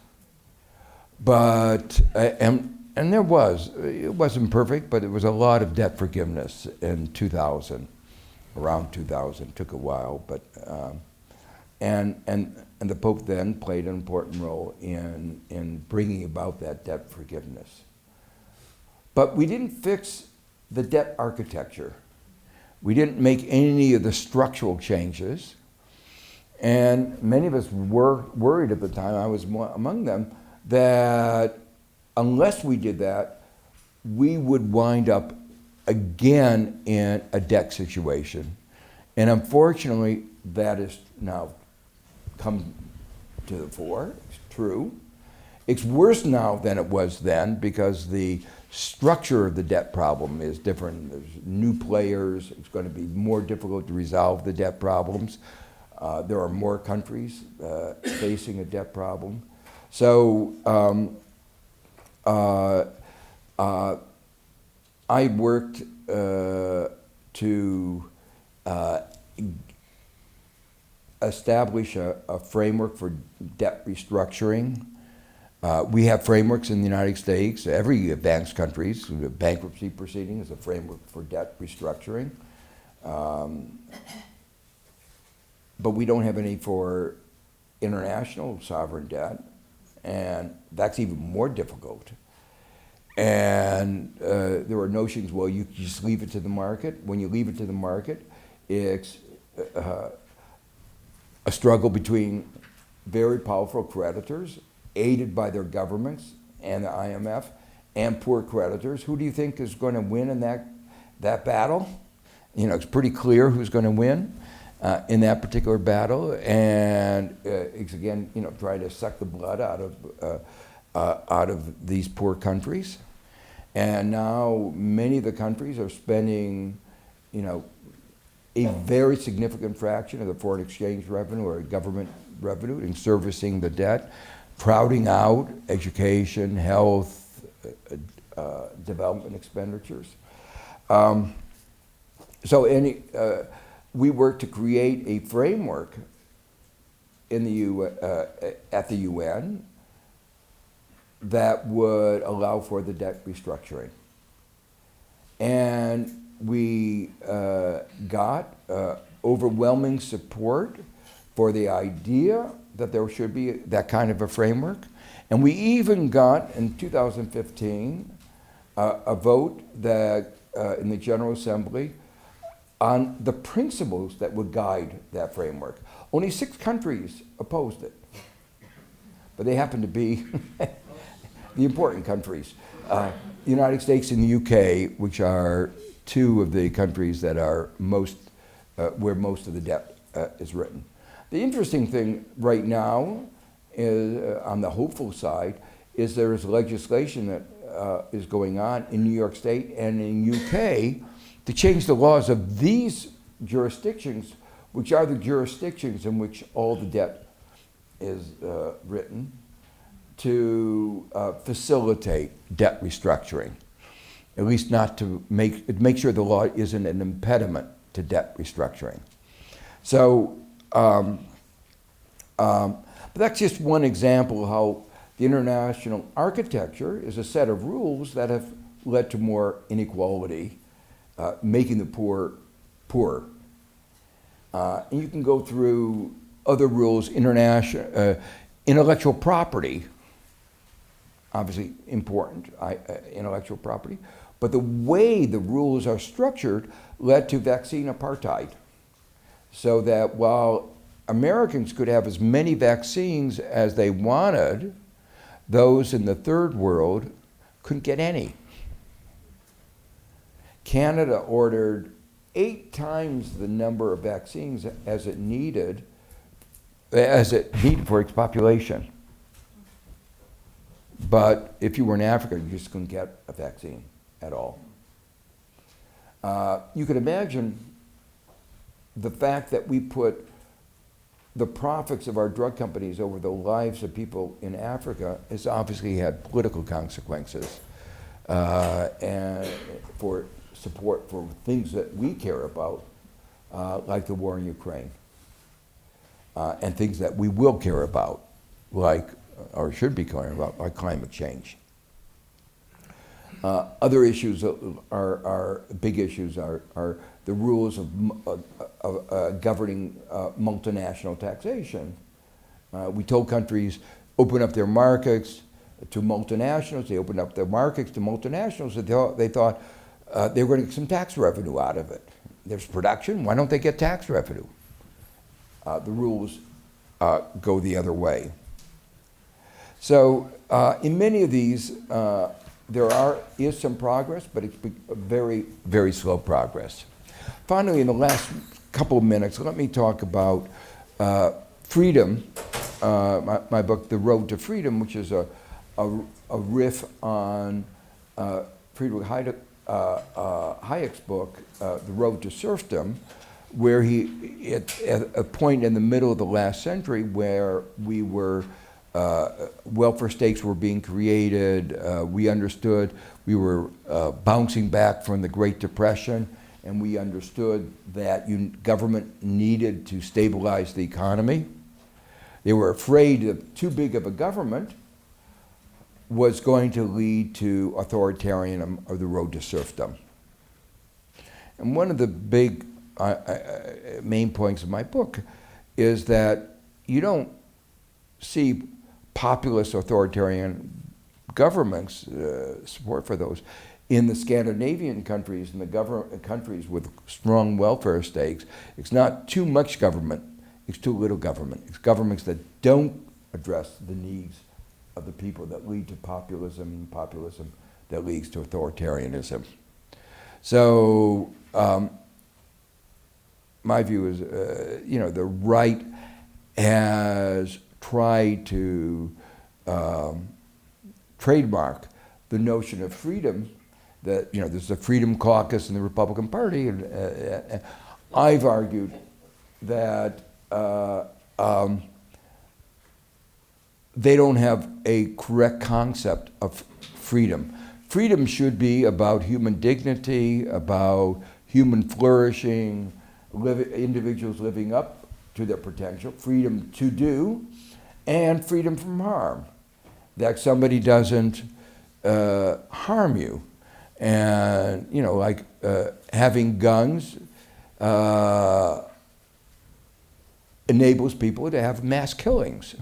But, and there was, it wasn't perfect, but it was a lot of debt forgiveness in 2000, around 2000, took a while, but, and the Pope then played an important role in bringing about that debt forgiveness. But we didn't fix the debt architecture. We didn't make any of the structural changes. And many of us were worried at the time, I was among them, that unless we did that, we would wind up again in a debt situation. And unfortunately, that has now come to the fore. It's true. It's worse now than it was then because the structure of the debt problem is different. There's new players. It's going to be more difficult to resolve the debt problems. There are more countries facing a debt problem. So I worked to establish a framework for debt restructuring. We have frameworks in the United States, every advanced countries, the bankruptcy proceeding is a framework for debt restructuring. But we don't have any for international sovereign debt, and that's even more difficult. And there are notions, well, you just leave it to the market. When you leave it to the market, it's a struggle between very powerful creditors, aided by their governments and the IMF, and poor creditors. Who do you think is going to win in that battle? It's pretty clear who's going to win in that particular battle, and it's again, trying to suck the blood out of these poor countries. And now many of the countries are spending, a very significant fraction of the foreign exchange revenue or government revenue in servicing the debt, crowding out education, health, development expenditures. We work to create a framework in at the UN that would allow for the debt restructuring. And we got overwhelming support for the idea that there should be that kind of a framework. And we even got, in 2015, a vote that in the General Assembly on the principles that would guide that framework. Only 6 countries opposed it, but they happen to be the important countries. The United States and the UK, which are 2 of the countries that are where most of the debt is written. The interesting thing right now, is, on the hopeful side, is there is legislation that is going on in New York State and in UK to change the laws of these jurisdictions, which are the jurisdictions in which all the debt is written, to facilitate debt restructuring, at least not to make sure the law isn't an impediment to debt restructuring. So, but that's just one example of how the international architecture is a set of rules that have led to more inequality, making the poor poorer. And you can go through other rules, intellectual property, obviously important, intellectual property. But the way the rules are structured led to vaccine apartheid. So that while Americans could have as many vaccines as they wanted, those in the third world couldn't get any. Canada ordered 8 times the number of vaccines as it needed for its population. But if you were in Africa, you just couldn't get a vaccine at all. You could imagine the fact that we put the profits of our drug companies over the lives of people in Africa has obviously had political consequences, and for support for things that we care about, like the war in Ukraine, and things that we will care about, like, or should be caring about, like climate change. Other issues are big issues are the rules of governing multinational taxation. We told countries open up their markets to multinationals. They opened up their markets to multinationals. They thought they were going to get some tax revenue out of it. There's production. Why don't they get tax revenue? The rules go the other way. So in many of these, there is some progress, but it's very, very slow progress. Finally, in the last couple of minutes, let me talk about freedom, my book, The Road to Freedom, which is a riff on Friedrich Hayek's book, The Road to Serfdom, where he, at a point in the middle of the last century where we were welfare states were being created. We understood we were bouncing back from the Great Depression, and we understood that government needed to stabilize the economy. They were afraid that too big of a government was going to lead to authoritarianism or the road to serfdom. And one of the big main points of my book is that you don't see populist authoritarian governments, support for those, in the Scandinavian countries and the countries with strong welfare states. It's not too much government, it's too little government. It's governments that don't address the needs of the people that lead to populism, and populism that leads to authoritarianism. So my view is, the right has tried to trademark the notion of freedom. That there's a Freedom Caucus in the Republican Party, and I've argued that they don't have a correct concept of freedom. Freedom should be about human dignity, about human flourishing, individuals living up to their potential, freedom to do, and freedom from harm, that somebody doesn't harm you. And, like having guns enables people to have mass killings.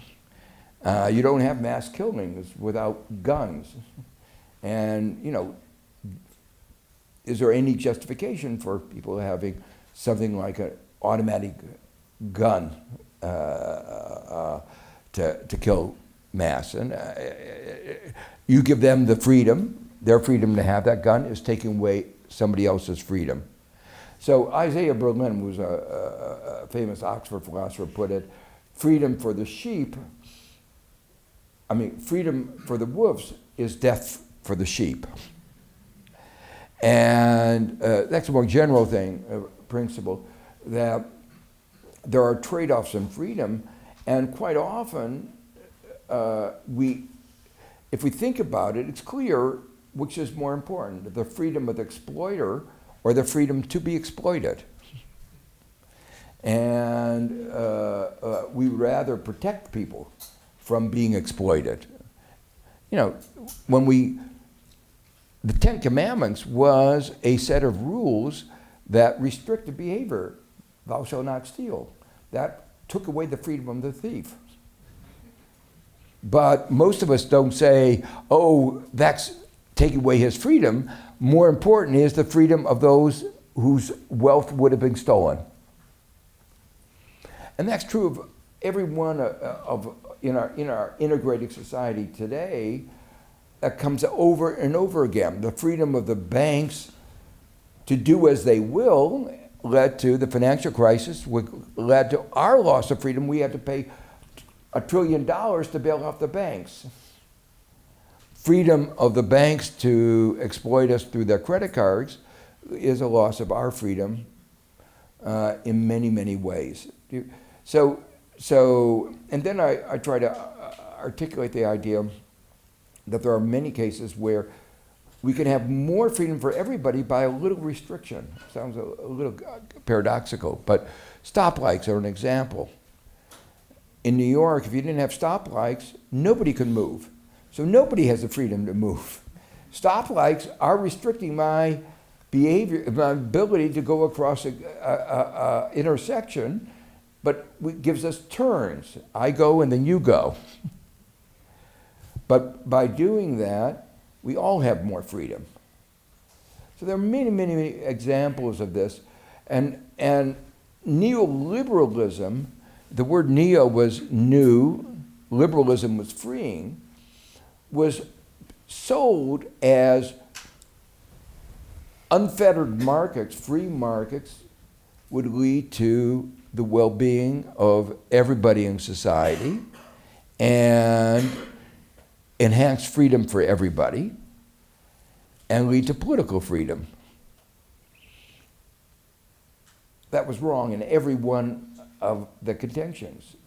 You don't have mass killings without guns. And, is there any justification for people having something like an automatic gun to kill mass? And you give them the freedom. Their freedom to have that gun is taking away somebody else's freedom. So Isaiah Berlin, who's a famous Oxford philosopher, put it, freedom for the freedom for the wolves is death for the sheep. And that's a more general principle, that there are trade-offs in freedom, and quite often if we think about it, it's clear which is more important, the freedom of the exploiter or the freedom to be exploited. And we rather protect people from being exploited. The Ten Commandments was a set of rules that restricted behavior. Thou shalt not steal. That took away the freedom of the thief. But most of us don't say, oh, that's taking away his freedom. More important is the freedom of those whose wealth would have been stolen. And that's true of every one in our integrated society today. That comes over and over again. The freedom of the banks to do as they will led to the financial crisis, led to our loss of freedom. We had to pay $1 trillion to bail out the banks. Freedom of the banks to exploit us through their credit cards is a loss of our freedom in many, many ways. So, and then I try to articulate the idea that there are many cases where we can have more freedom for everybody by a little restriction. Sounds a little paradoxical, but stoplights are an example. In New York, if you didn't have stoplights, nobody could move. So nobody has the freedom to move. Stoplights are restricting my behavior, my ability to go across a intersection, but it gives us turns. I go and then you go. But by doing that, we all have more freedom. So there are many, many, many examples of this. And neoliberalism, the word neo was new, liberalism was freeing, was sold as unfettered markets, free markets, would lead to the well-being of everybody in society and enhance freedom for everybody and lead to political freedom. That was wrong in every one of the contentions.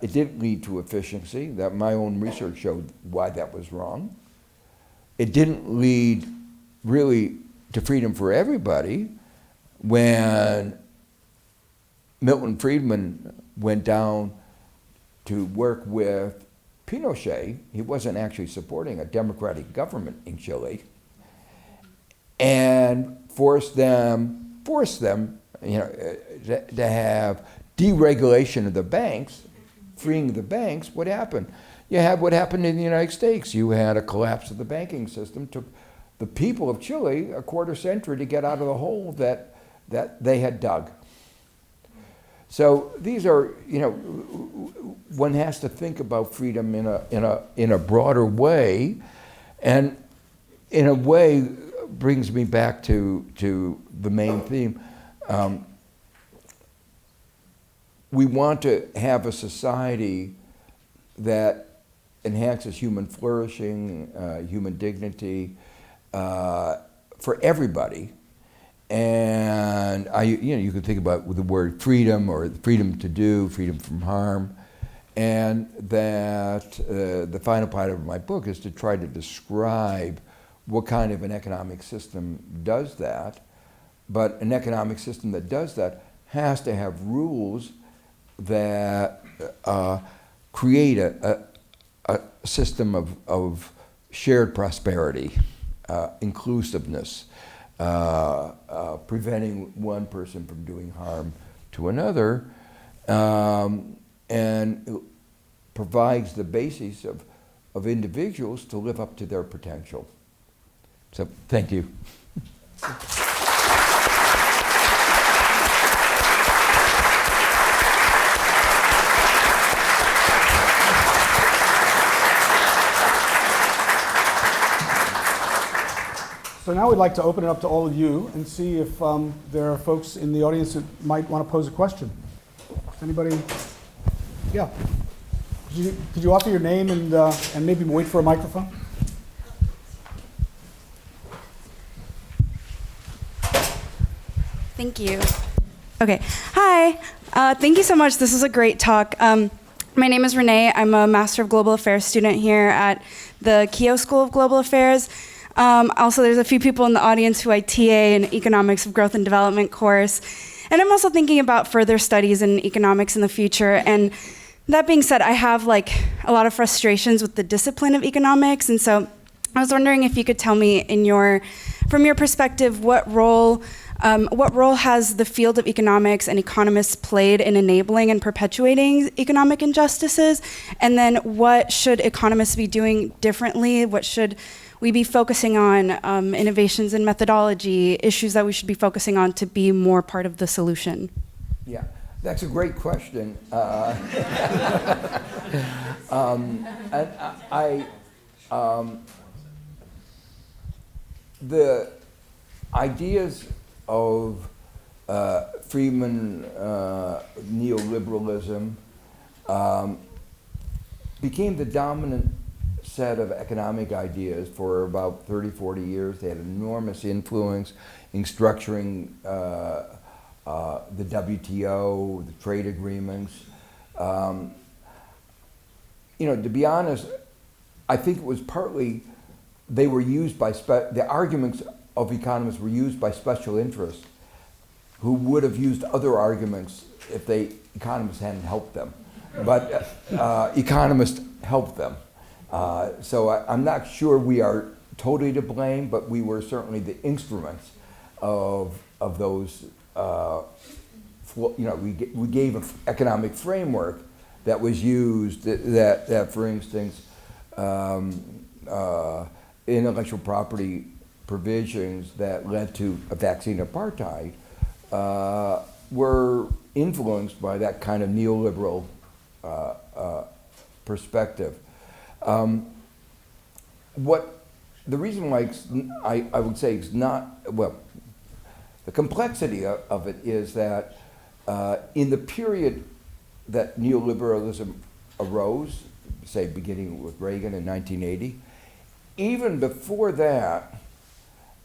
It didn't lead to efficiency. That my own research showed why that was wrong. It didn't lead really to freedom for everybody. When Milton Friedman went down to work with Pinochet, he wasn't actually supporting a democratic government in Chile, and forced them, to have deregulation of the banks, freeing the banks. What happened? You had what happened in the United States. You had a collapse of the banking system. Took the people of Chile a quarter century to get out of the hole that they had dug. So these are, one has to think about freedom in a broader way, and in a way brings me back to the main theme. We want to have a society that enhances human flourishing, human dignity for everybody. And you can think about the word freedom, or freedom to do, freedom from harm, and that the final part of my book is to try to describe what kind of an economic system does that. But an economic system that does that has to have rules that create a system of shared prosperity, inclusiveness, preventing one person from doing harm to another, and it provides the basis of individuals to live up to their potential. So, thank you. So now we'd like to open it up to all of you and see if there are folks in the audience that might want to pose a question. Anybody? Yeah. Could you offer your name and maybe wait for a microphone? Thank you. Okay. Hi. Thank you so much. This was a great talk. My name is Renee. I'm a Master of Global Affairs student here at the Keough School of Global Affairs. Also, there's a few people in the audience who I TA in Economics of Growth and Development course. And I'm also thinking about further studies in economics in the future. And that being said, I have a lot of frustrations with the discipline of economics. And so I was wondering if you could tell me, from your perspective, what role has the field of economics and economists played in enabling and perpetuating economic injustices? And then what should economists be doing differently? What should we be focusing on innovations in methodology, issues that we should be focusing on to be more part of the solution? Yeah, that's a great question. The ideas of Friedman neoliberalism became the dominant set of economic ideas for about 30, 40 years. They had enormous influence in structuring the WTO, the trade agreements. To be honest, I think it was partly they were used by, the arguments of economists were used by special interests who would have used other arguments if economists hadn't helped them. But economists helped them. So I'm not sure we are totally to blame, but we were certainly the instruments of those. We gave an economic framework that was used. That for instance, intellectual property provisions that led to a vaccine apartheid were influenced by that kind of neoliberal perspective. The reason why I would say it's not, well, the complexity of it is that in the period that neoliberalism arose, say beginning with Reagan in 1980, even before that,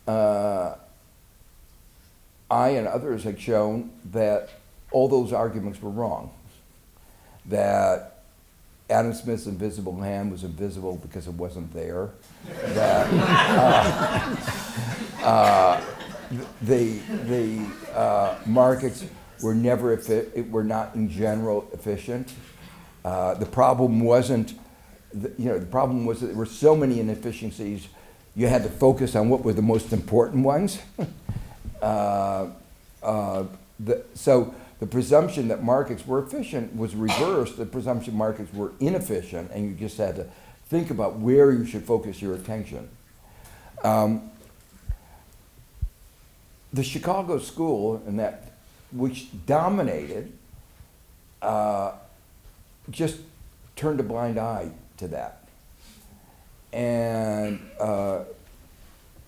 I and others had shown that all those arguments were wrong. That Adam Smith's invisible hand was invisible because it wasn't there. That the markets were were not in general efficient. The problem wasn't, the problem was that there were so many inefficiencies. You had to focus on what were the most important ones. So the presumption that markets were efficient was reversed. The presumption markets were inefficient, and you just had to think about where you should focus your attention. The Chicago school, which dominated, just turned a blind eye to that. And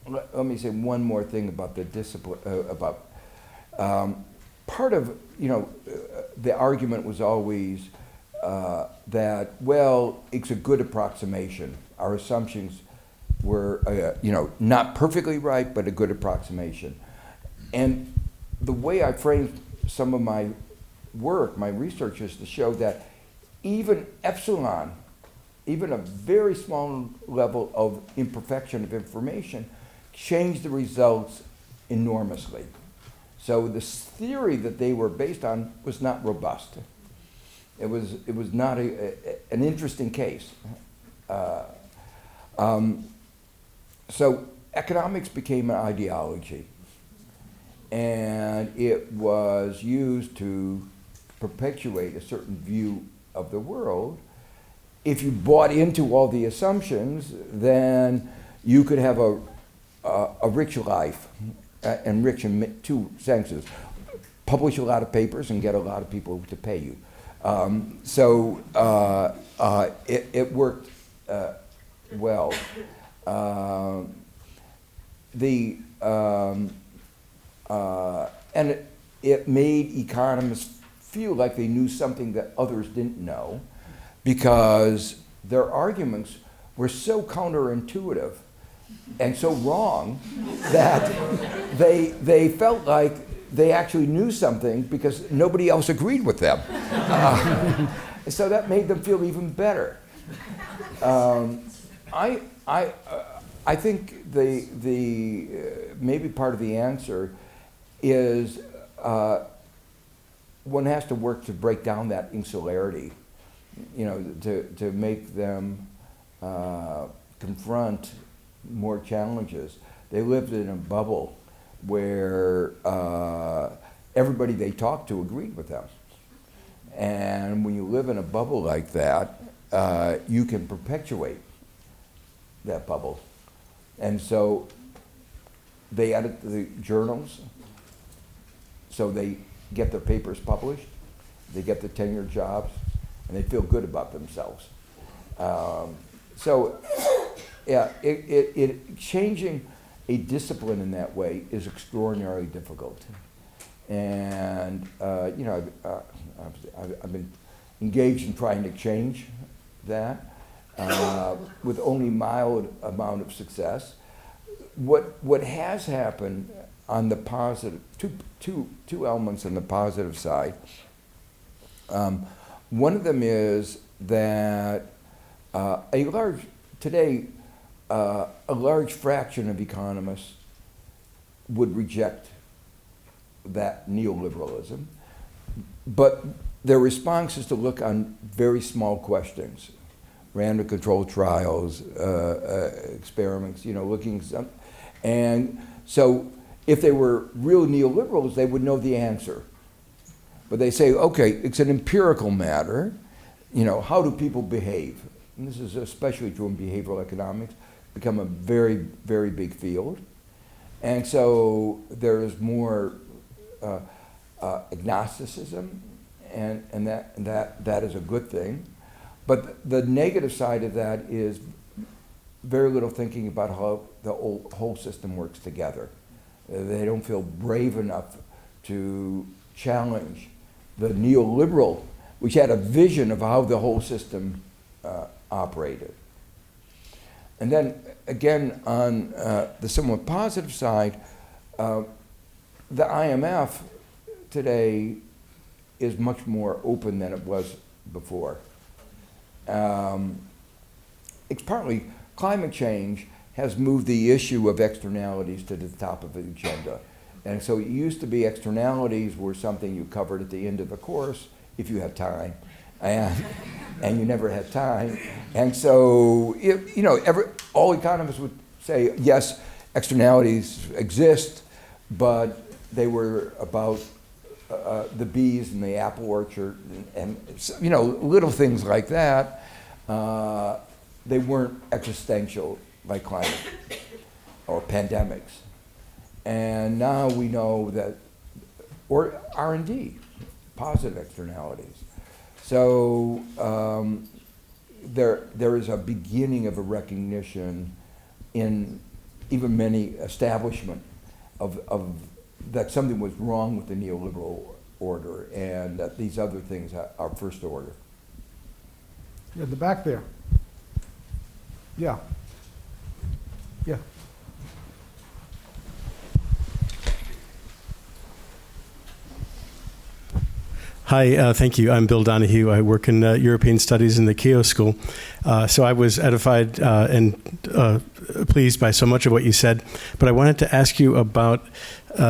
let me say one more thing about the discipline, part of, the argument was always that, well, it's a good approximation. Our assumptions were, not perfectly right, but a good approximation. And the way I framed some of my work, my research, is to show that even epsilon, even a very small level of imperfection of information, changed the results enormously. So the theory that they were based on was not robust. It was not an interesting case. So economics became an ideology, and it was used to perpetuate a certain view of the world. If you bought into all the assumptions, then you could have a rich life, and rich in two senses: publish a lot of papers and get a lot of people to pay you. It worked well. And it made economists feel like they knew something that others didn't know, because their arguments were so counterintuitive and so wrong that they felt like they actually knew something because nobody else agreed with them. So that made them feel even better. I think maybe part of the answer is one has to work to break down that insularity, to make them confront more challenges. They lived in a bubble where everybody they talked to agreed with them. And when you live in a bubble like that, you can perpetuate that bubble And so they edit the journals, so they get their papers published, they get the tenured jobs, and they feel good about themselves. So, yeah, changing a discipline in that way is extraordinarily difficult. And, you know, I've been engaged in trying to change that with only mild amount of success. What has happened on the positive, two elements on the positive side. One of them is that today, a large fraction of economists would reject that neoliberalism, but their response is to look on very small questions, random controlled trials, experiments, you know, looking some, and so if they were real neoliberals, they would know the answer. But they say, okay, it's an empirical matter, you know, how do people behave? And this is especially true in behavioral economics, become a very, very big field. And so there's more agnosticism, and that is a good thing. But the negative side of that is very little thinking about how the whole system works together. They don't feel brave enough to challenge the neoliberal, which had a vision of how the whole system operated. And then again, on the somewhat positive side, the IMF today is much more open than it was before. It's partly climate change has moved the issue of externalities to the top of the agenda. And so it used to be externalities were something you covered at the end of the course if you had time, and you never had time. And so, you know, all economists would say, yes, externalities exist, but they were about the bees and the apple orchard and you know, little things like that. They weren't existential like climate or pandemics. And now we know that, or R&D, positive externalities. So there is a beginning of a recognition in even many establishment of that something was wrong with the neoliberal order and that these other things are first order. Yeah, the back there. Yeah. Yeah. Hi, thank you. I'm Bill Donahue. I work in European Studies in the Keough School. So I was edified and pleased by so much of what you said. But I wanted to ask you about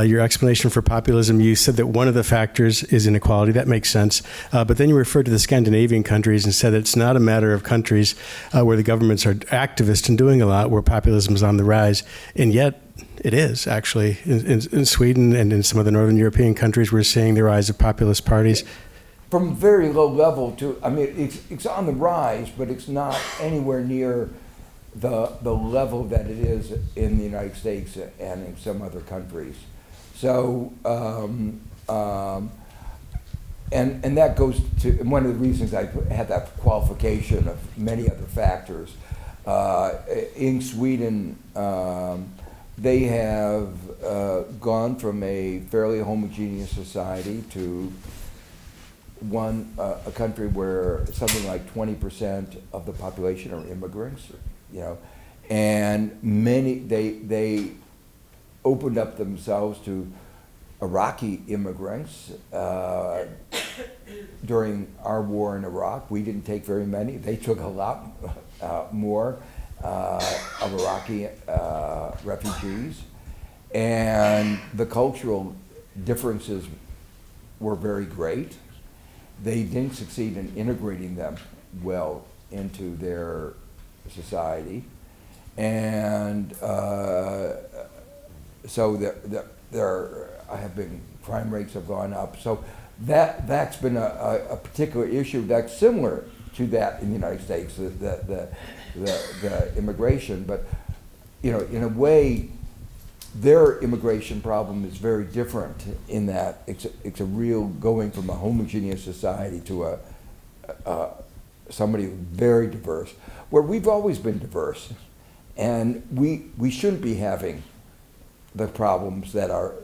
your explanation for populism. You said that one of the factors is inequality. That makes sense. But then you referred to the Scandinavian countries and said it's not a matter of countries where the governments are activist and doing a lot, where populism is on the rise. And yet, it is, actually. In Sweden and in some of the Northern European countries, we're seeing the rise of populist parties. From very low level to, I mean, it's on the rise, but it's not anywhere near the level that it is in the United States and in some other countries. So, and that goes to, and one of the reasons I had that qualification of many other factors. In Sweden, they have gone from a fairly homogeneous society to a country where something like 20% of the population are immigrants, you know, and they opened up themselves to Iraqi immigrants during our war in Iraq. We didn't take very many. They took a lot more of Iraqi refugees, and the cultural differences were very great. They didn't succeed in integrating them well into their society, and so there have been crime rates have gone up. So that's been a particular issue that's similar to that in the United States, the immigration. But in a way, their immigration problem is very different in that it's a real going from a homogeneous society to somebody very diverse, where we've always been diverse. And we shouldn't be having the problems that are,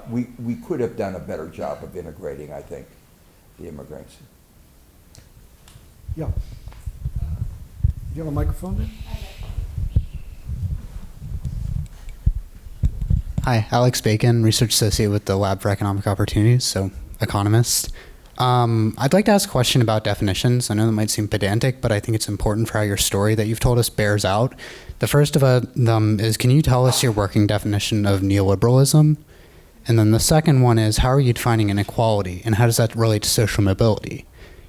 we could have done a better job of integrating, I think, the immigrants. Yeah. You have a microphone there? Hi, Alex Bacon, Research Associate with the Lab for Economic Opportunities, so Economist. I'd like to ask a question about definitions. I know that might seem pedantic, but I think it's important for how your story that you've told us bears out. The first of them is, can you tell us your working definition of neoliberalism? And then the second one is, how are you defining inequality, and how does that relate to social mobility?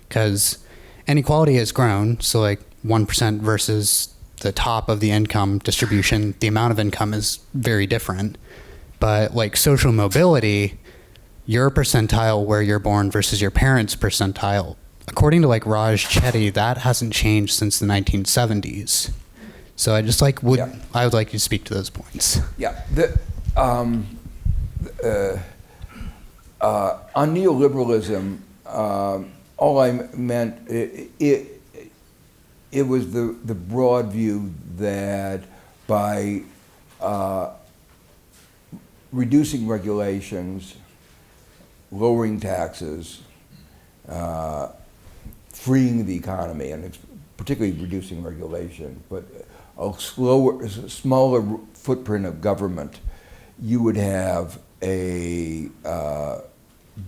Because inequality has grown, so like 1% versus the top of the income distribution, the amount of income is very different. But like social mobility, your percentile where you're born versus your parents' percentile, according to like Raj Chetty, that hasn't changed since the 1970s. So I just like I would like you to speak to those points. Yeah. On neoliberalism, all I meant, it was the broad view that by reducing regulations, lowering taxes, freeing the economy, and particularly reducing regulation, but a smaller footprint of government, you would have a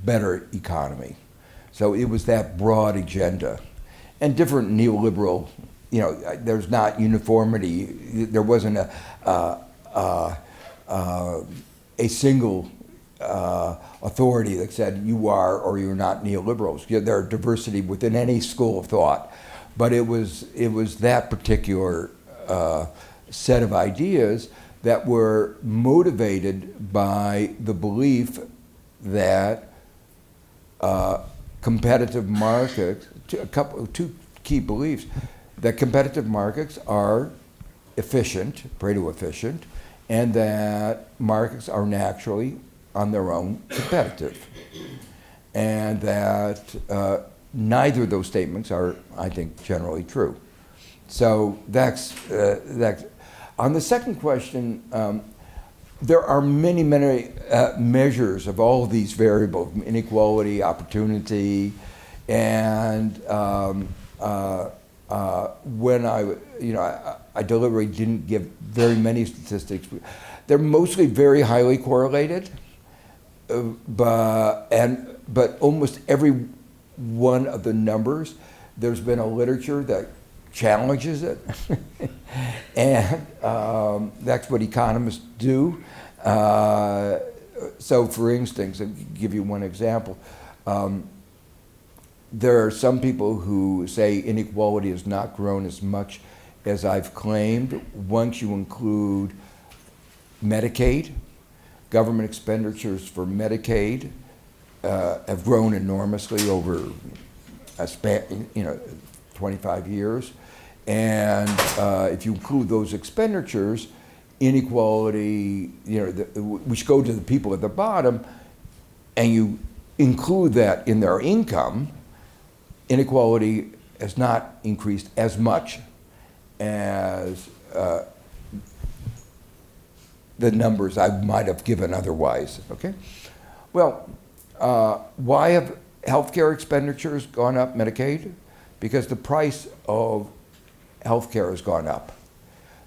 better economy. So it was that broad agenda. And different neoliberal, there's not uniformity. There wasn't a single authority that said you are or you're not neoliberals. There are diversity within any school of thought, but it was that particular set of ideas that were motivated by the belief that competitive markets, two key beliefs, that competitive markets are efficient, Pareto efficient, and that markets are naturally on their own competitive. And that neither of those statements are, I think, generally true. So that's on the second question, there are many measures of all of these variables, inequality, opportunity, and when I deliberately didn't give very many statistics. They're mostly very highly correlated, but almost every one of the numbers, there's been a literature that challenges it, and that's what economists do. So, for instance, I'll give you one example. There are some people who say inequality has not grown as much as I've claimed once you include Medicaid. Government expenditures for Medicaid have grown enormously over a span, 25 years. And if you include those expenditures, inequality, which go to the people at the bottom, and you include that in their income, inequality has not increased as much as the numbers I might have given otherwise, okay? Well, why have healthcare expenditures gone up, Medicaid? Because the price of healthcare has gone up.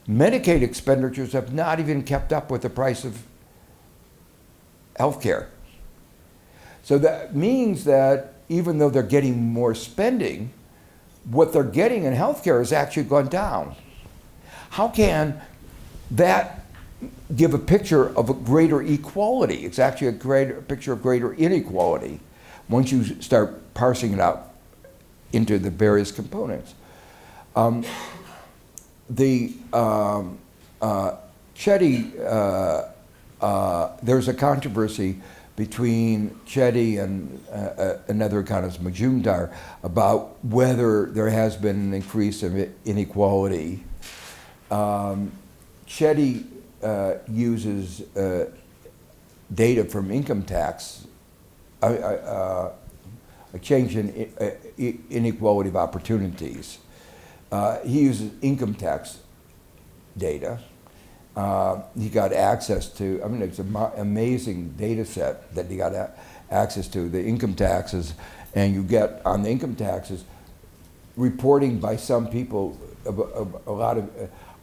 Medicaid expenditures have not even kept up with the price of healthcare. So that means that even though they're getting more spending, what they're getting in healthcare has actually gone down. How can that give a picture of a greater equality? It's actually a picture of greater inequality once you start parsing it out into the various components. Chetty, there's a controversy between Chetty and another economist, Majumdar, about whether there has been an increase of inequality. Chetty Chetty uses data from income tax, a change in inequality of opportunities. He uses income tax data. He got access to, I mean, it's an amazing data set that he got access to, the income taxes, and you get on the income taxes reporting by some people a lot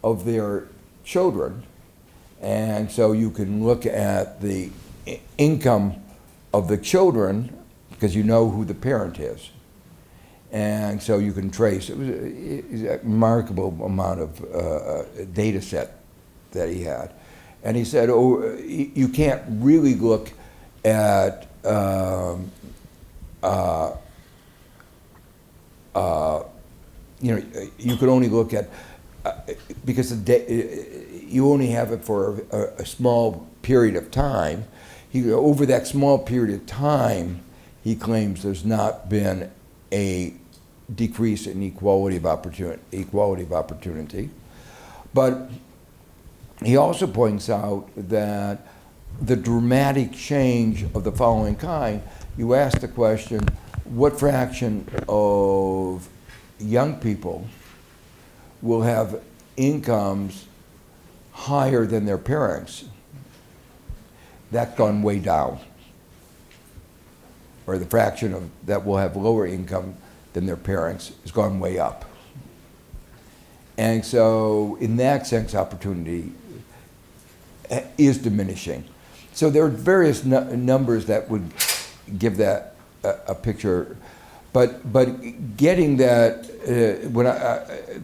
of their children. And so you can look at the income of the children because you know who the parent is. And so you can trace. It was a remarkable amount of data set that he had. And he said, oh, you can't really look at you know, you could only look at, because you only have it for a small period of time. Over that small period of time, he claims there's not been a decrease in equality of opportunity. But he also points out that the dramatic change of the following kind, you ask the question, what fraction of young people will have incomes higher than their parents? That's gone way down. Or the fraction of that will have lower income than their parents has gone way up. And so in that sense, opportunity is diminishing. So there are various numbers that would give that a picture. But getting that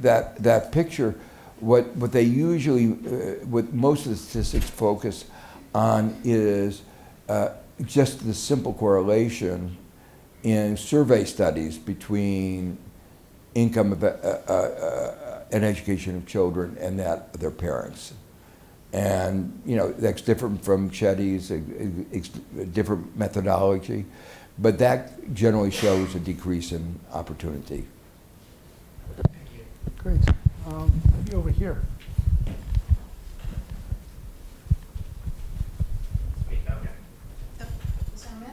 that picture, what they usually, what most of the statistics focus on is just the simple correlation in survey studies between income of, and education of children and that of their parents. And you know, that's different from Chetty's, different methodology. But that generally shows a decrease in opportunity. Great. Maybe over here.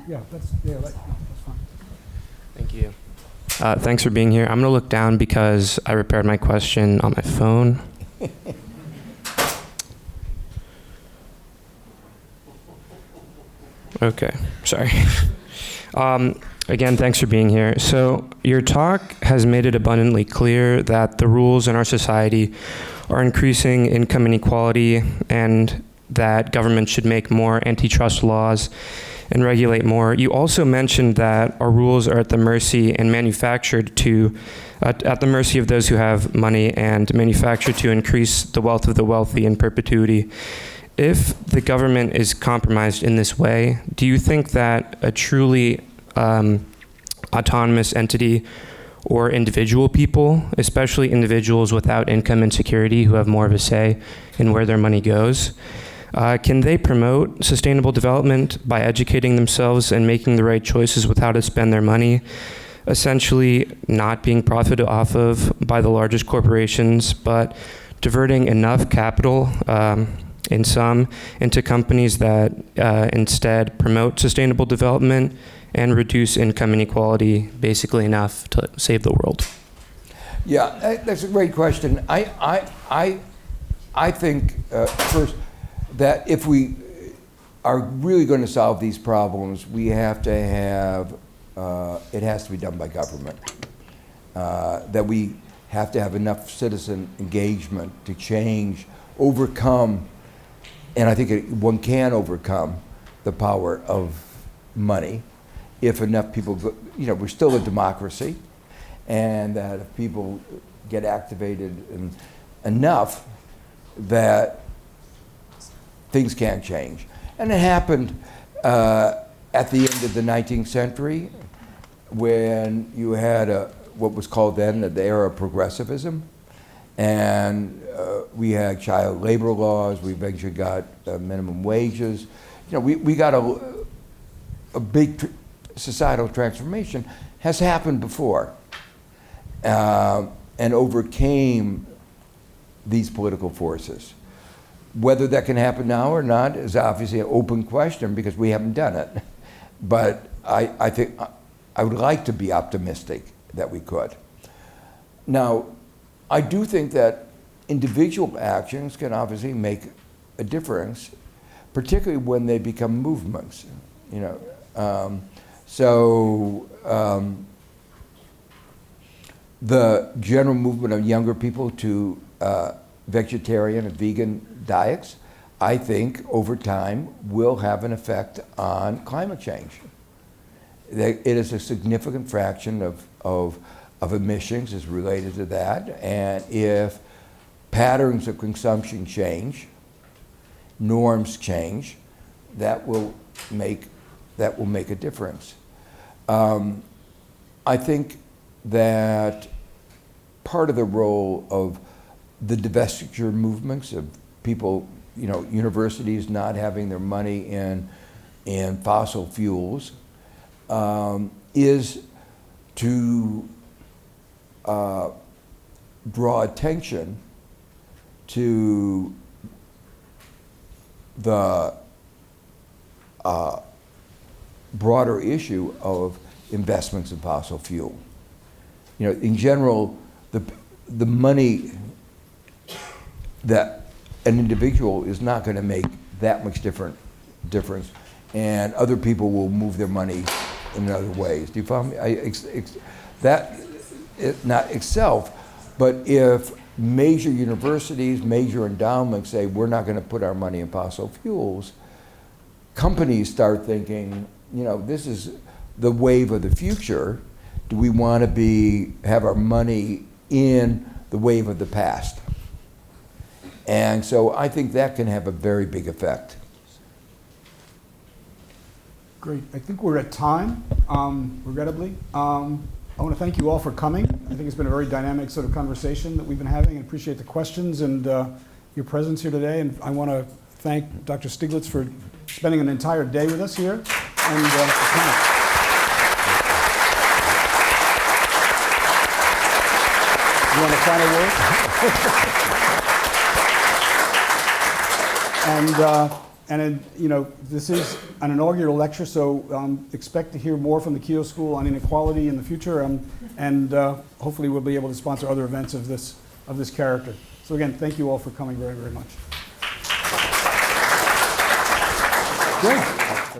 Yeah, that's fine. Thank you. Thanks for being here. I'm going to look down because I prepared my question on my phone. Okay, sorry. Again, thanks for being here. So your talk has made it abundantly clear that the rules in our society are increasing income inequality and that government should make more antitrust laws and regulate more. You also mentioned that our rules are at the mercy and manufactured to, at the mercy of those who have money and manufactured to increase the wealth of the wealthy in perpetuity. If the government is compromised in this way, do you think that a truly autonomous entity or individual people, especially individuals without income insecurity who have more of a say in where their money goes, can they promote sustainable development by educating themselves and making the right choices with how to spend their money, essentially not being profited off of by the largest corporations, but diverting enough capital in some into companies that instead promote sustainable development and reduce income inequality basically enough to save the world? Yeah, that's a great question. I think first that if we are really going to solve these problems, we have to have it has to be done by government. That we have to have enough citizen engagement to change, overcome, and I think one can overcome the power of money if enough people, you know, we're still a democracy, and that if people get activated enough that things can change. And it happened at the end of the 19th century when you had what was called then the era of progressivism. And we had child labor laws, we eventually got minimum wages. You know, we got a big societal transformation has happened before and overcame these political forces. Whether that can happen now or not is obviously an open question because we haven't done it. But I think I would like to be optimistic that we could. Now, I do think that individual actions can obviously make a difference, particularly when they become movements. The general movement of younger people to vegetarian and vegan diets, I think over time will have an effect on climate change. It is a significant fraction of emissions is related to that, and if patterns of consumption change, norms change, that will make a difference. I think that part of the role of the divestiture movements of people, universities not having their money in fossil fuels, is to draw attention to the broader issue of investments in fossil fuel. In general, the money that an individual is not going to make that much difference, and other people will move their money in other ways. Do you follow me? That is not itself, but if major universities, major endowments say we're not going to put our money in fossil fuels, companies start thinking, this is the wave of the future. Do we want to have our money in the wave of the past? And so I think that can have a very big effect. Great. I think we're at time, regrettably. I want to thank you all for coming. I think it's been a very dynamic sort of conversation that we've been having. I appreciate the questions and your presence here today. And I want to thank Dr. Stiglitz for spending an entire day with us here. And for coming. You want a final word? This is an inaugural lecture, so expect to hear more from the Keough School on inequality in the future, and hopefully we'll be able to sponsor other events of this character. So again, thank you all for coming very, very much. Good.